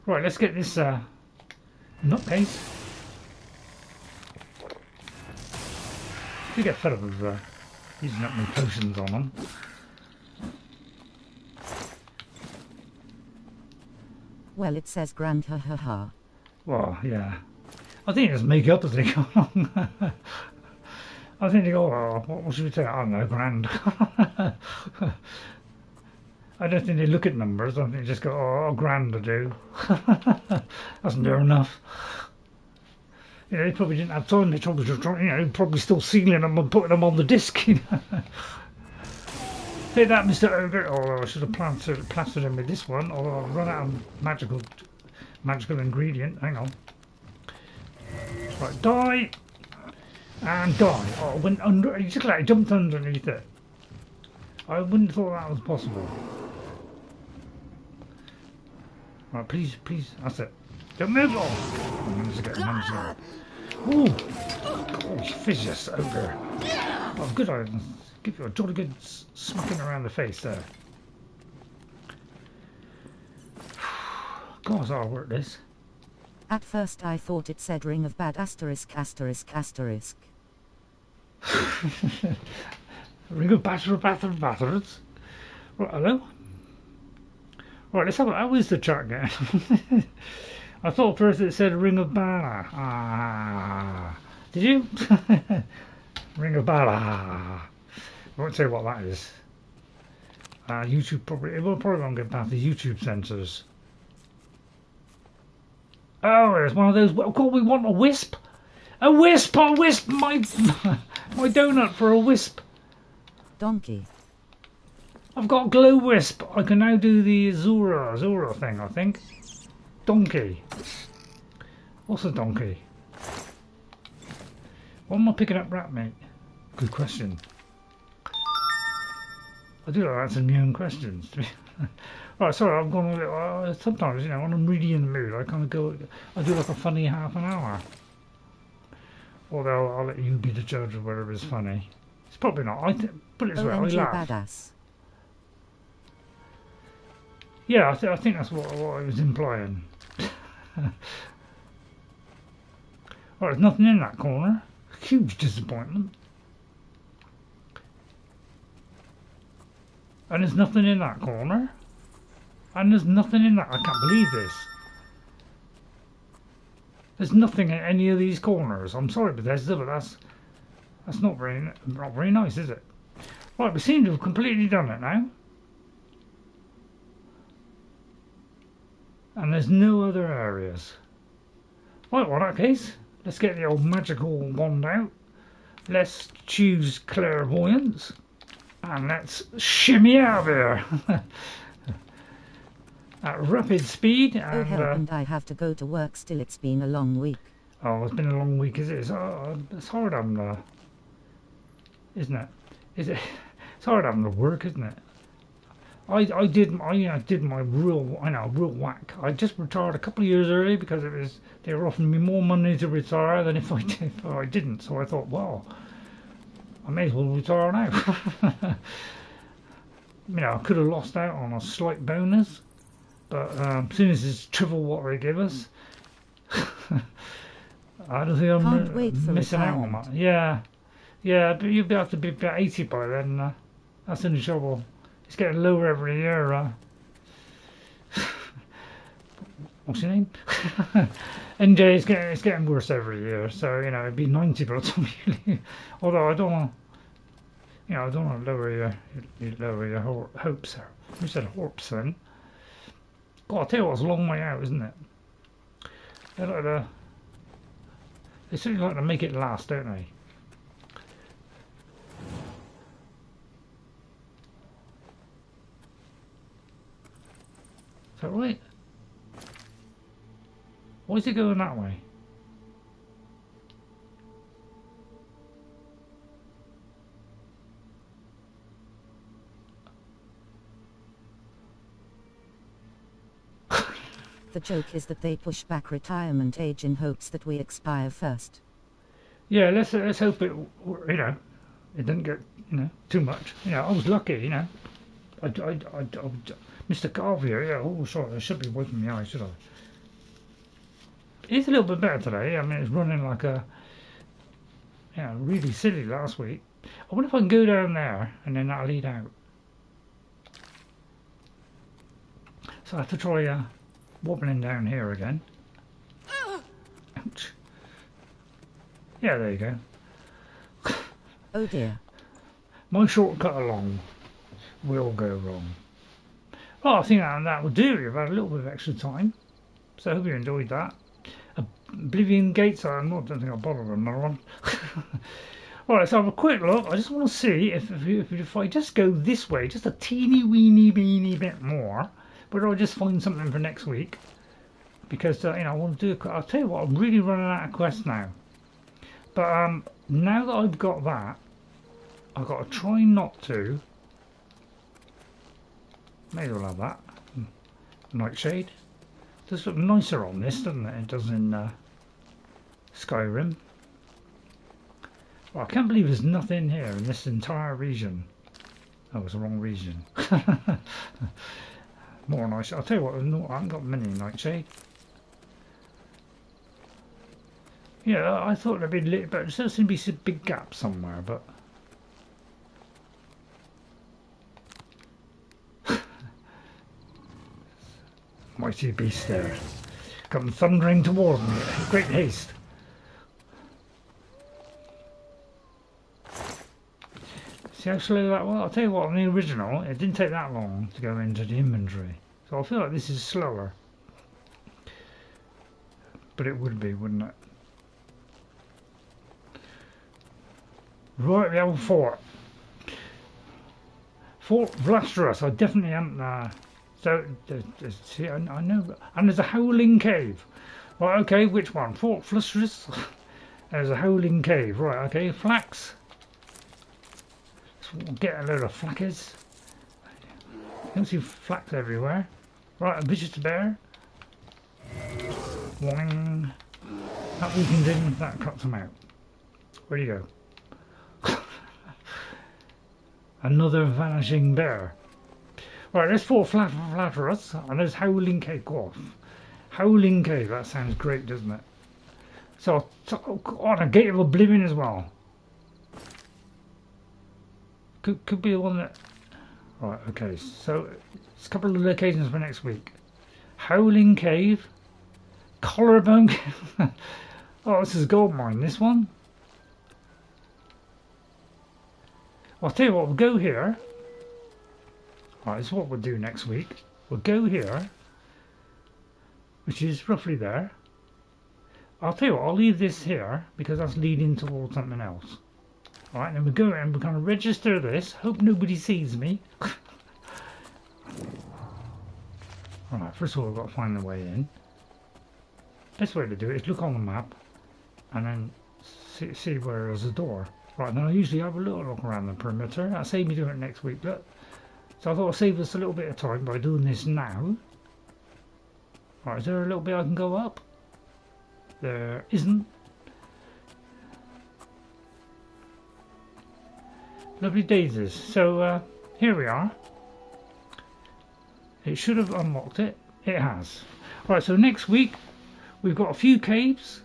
Right, let's get this nutcase. You get fed up with using up my potions on them. Well, it says grand, ha ha ha. Well, yeah. I think it's make up as they go along. I think they go, oh, what should we say? I don't know, grand. I don't think they look at numbers. I think they just go, oh, grand to do. That's near enough. You know, they probably didn't have time. They probably just, you know, probably still sealing them and putting them on the disc. You know? Take that, Mr. Ogre. Oh, I should have plastered him with this one. Although I've run out of magical ingredient. Hang on. Right, die and die. Oh, I went under. He just like jumped underneath it. I wouldn't have thought that was possible. Right, please, that's it. Don't move. Oh, I managed to get him. Ooh, gosh, vicious ogre. Oh, good. I give you a jolly good smacking around the face there. God, I'll work this. At first I thought it said ring of bad asterisk asterisk asterisk. Ring of bastards. Right, hello? Right, let's have a how is the chat again? I thought first it said ring of bala. Ah, did you? Ring of bala. I won't say what that is. YouTube probably, it will probably won't get past the YouTube censors. Oh, there's one of those. What call we want a wisp? A wisp! A wisp! My donut for a wisp. Donkey. I've got glow wisp. I can now do the Zura thing. I think. Donkey. What's a donkey? What am I picking up, rat mate? Good question. I do like answering my own questions. Right, sorry, I've gone a little. Sometimes, you know, when I'm really in the mood, I kind of go. I do like a funny half an hour. Although I'll let you be the judge of whether it's funny. It's probably not. Put it this way, I laugh. Badass. Yeah, I think that's what I was implying. Oh, there's nothing in that corner. Huge disappointment. And there's nothing in that corner. And there's nothing in that. I can't believe this. There's nothing in any of these corners. I'm sorry, Bethesda, but that's not very nice, is it? Right, we seem to have completely done it now. And there's no other areas. Right, well, in that case, let's get the old magical wand out. Let's choose clairvoyance. And let's shimmy out of here. At rapid speed. Oh, And, help, and I have to go to work still. It's been a long week. Oh, it's been a long week, is it? It's hard having to, isn't it? Is it? It's hard having to work, isn't it? I did my real whack. I just retired a couple of years early because they were offering me more money to retire than if I didn't. So I thought, well, I may as well retire now. You know, I could have lost out on a slight bonus, but as soon as it's triple what they give us, I don't think I'm missing out on that. Yeah, but you'll have to be about 80 by then. That's the trouble. It's getting lower every year. What's your name? NJ, it's getting worse every year. So you know, it'd be 90 by the time you leave. Although I don't want, you know, I don't want to lower your hopes. Who said hopes then? God, I tell you what, it's a long way out, isn't it? They certainly like to make it last, don't they? that right? Why is it going that way? The joke is that they push back retirement age in hopes that we expire first. Yeah, let's hope it, you know, it doesn't get, you know, too much. You know, I was lucky, you know. Mr. Carver here, yeah, oh sorry, I should be wiping my eyes, should I? It's a little bit better today. I mean, it's running like a, you know, really silly last week. I wonder if I can go down there and then that'll lead out. So I have to try wobbling down here again. Ouch. Yeah, there you go. Oh dear. My shortcut along will go wrong. Well, I think that will do. You've had a little bit of extra time. So I hope you enjoyed that. Oblivion Gates, I don't think I'll bother with another one. Alright, let's have a quick look. I just want to see if I just go this way, just a teeny weeny bit more, but I'll just find something for next week. Because, you know, I want to do I'll tell you what, I'm really running out of quests now. But now that I've got that, I've got to try not to. Maybe we'll have that. Nightshade. Does look nicer on this, doesn't it? It does in Skyrim. Well, I can't believe there's nothing here in this entire region. Oh, it's the wrong region. More nice. I'll tell you what, I haven't got many nightshade. Yeah, I thought there'd be a little, but there seems to be some big gaps somewhere, but. Mighty beast there, come thundering toward me in great haste. See how slow that was? I'll tell you what, on the original, it didn't take that long to go into the inventory. So I feel like this is slower. But it would be, wouldn't it? Right, the old fort. Fort Vlastarus, I definitely haven't... So, see, I know, and there's a howling cave. Right, okay, which one? Fort Vlastarus? There's a howling cave. Right, okay, flax. So we'll get a load of flackers. You can see flax everywhere. Right, a visitor bear. Wang. That weakens him, that cuts him out. Where do you go? Another vanishing bear. Right, there's Fort Vlastarus, and there's Howling Cave. Go off. Howling Cave, that sounds great, doesn't it? So, on a Gate of Oblivion as well. Could be the one that... Right, okay, so it's a couple of locations for next week. Howling Cave. Collarbone Cave. Oh, this is a gold mine, this one. I'll tell you what, we'll go here. Right, this is what we'll do next week. We'll go here, which is roughly there. I'll tell you what, I'll leave this here because that's leading towards something else. Alright, then we go and we're going to register this. Hope nobody sees me. Alright, first of all, we've got to find the way in. Best way to do it is look on the map and then see where there's a door. Right, now I usually have a little look around the perimeter. I'll save me doing it next week, look. So I thought I'd save us a little bit of time by doing this now. Right, is there a little bit I can go up? There isn't. Lovely daisies. So here we are. It should have unlocked it. It has. Right, so next week we've got a few caves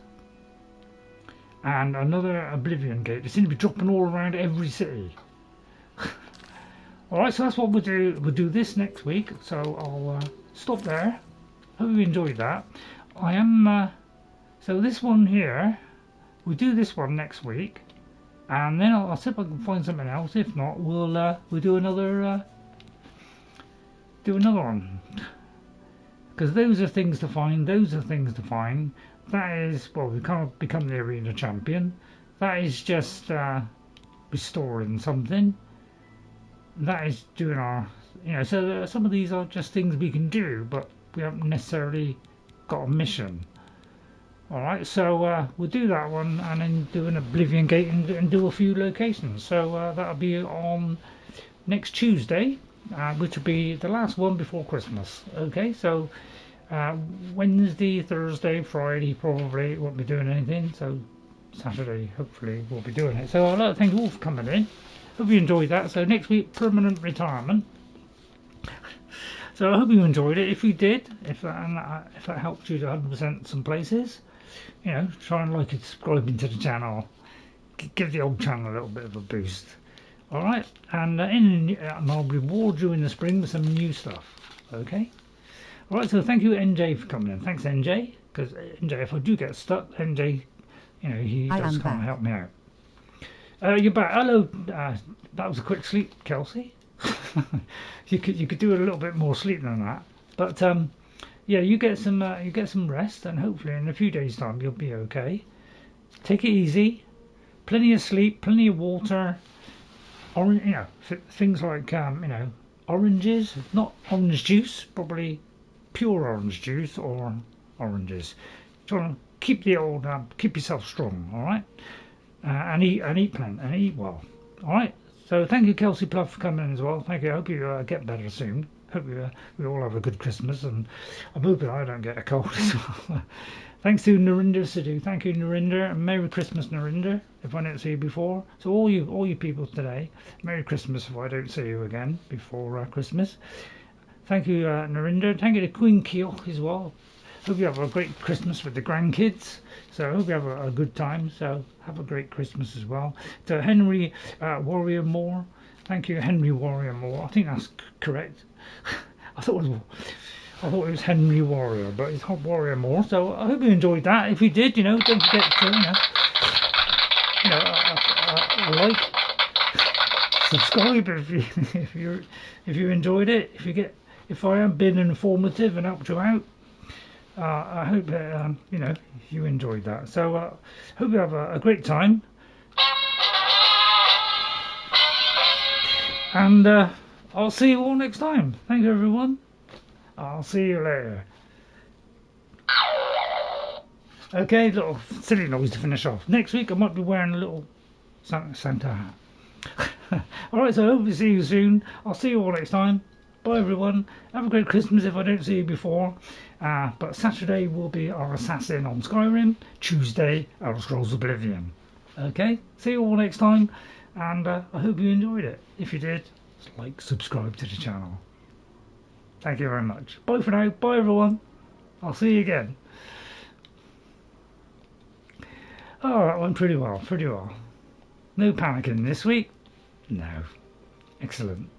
and another Oblivion Gate. They seem to be dropping all around every city. Alright, so that's what we'll do. We'll do this next week. So I'll stop there. Hope you enjoyed that. I am... so this one here, we'll do this one next week. And then I'll see if I can find something else. If not, we'll do another one. Because those are things to find. Those are things to find. That is, well, we can't become the arena champion. That is just restoring something. That is doing our, you know, so some of these are just things we can do, but we haven't necessarily got a mission. Alright, so we'll do that one and then do an Oblivion Gate and do a few locations. So that'll be on next Tuesday, which will be the last one before Christmas. Okay, so Wednesday, Thursday, Friday probably won't be doing anything. So Saturday hopefully we'll be doing it. So I'd like to thank you all for coming in. Hope you enjoyed that. So next week, permanent retirement. So I hope you enjoyed it. If you did, if that helped you to 100% some places, you know, try and like and subscribe to the channel. Give the old channel a little bit of a boost. Alright, and I'll reward you in the spring with some new stuff. Okay? Alright, so thank you NJ for coming in. Thanks NJ, because NJ, if I do get stuck, NJ, you know, he does come and help me out. You're back. Hello, that was a quick sleep, Kelsey. you could do a little bit more sleep than that, but yeah, you get some rest, and hopefully in a few days' time you'll be okay. Take it easy, plenty of sleep, plenty of water, orange, you know, things like you know, oranges, not orange juice, probably pure orange juice or oranges. Try to keep the old keep yourself strong, all right, and eat plenty and eat well, all right. So thank you, Kelsey Pluff, for coming in as well. Thank you. I hope you get better soon. Hope we all have a good Christmas, and I'm hoping I don't get a cold as well. Thanks to Narinder Sidhu. Thank you, Narinder, and Merry Christmas, Narinder, if I didn't see you before. So all you people today, Merry Christmas if I don't see you again before Christmas. Thank you, Narinder. Thank you to Queen Keok as well. Hope you have a great Christmas with the grandkids. So I hope you have a good time. So have a great Christmas as well. To Henry Warrior Moore. Thank you, Henry Warrior Moore. I think that's correct. I thought it was Henry Warrior, but it's Warrior Moore. So I hope you enjoyed that. If you did, you know, don't forget to like, subscribe if you enjoyed it. If I have been informative and helped you out. I hope that, you know, you enjoyed that. So hope you have a great time, and I'll see you all next time. Thank you, everyone. I'll see you later. Okay, little silly noise to finish off. Next week I might be wearing a little Santa hat. Alright, so I hope to see you soon. I'll see you all next time. Bye everyone. Have a great Christmas if I don't see you before. But Saturday will be our Assassin on Skyrim. Tuesday, Elder Scrolls Oblivion. Okay, see you all next time. And I hope you enjoyed it. If you did, like, subscribe to the channel. Thank you very much. Bye for now. Bye everyone. I'll see you again. Oh, that went pretty well. Pretty well. No panicking this week. No. Excellent.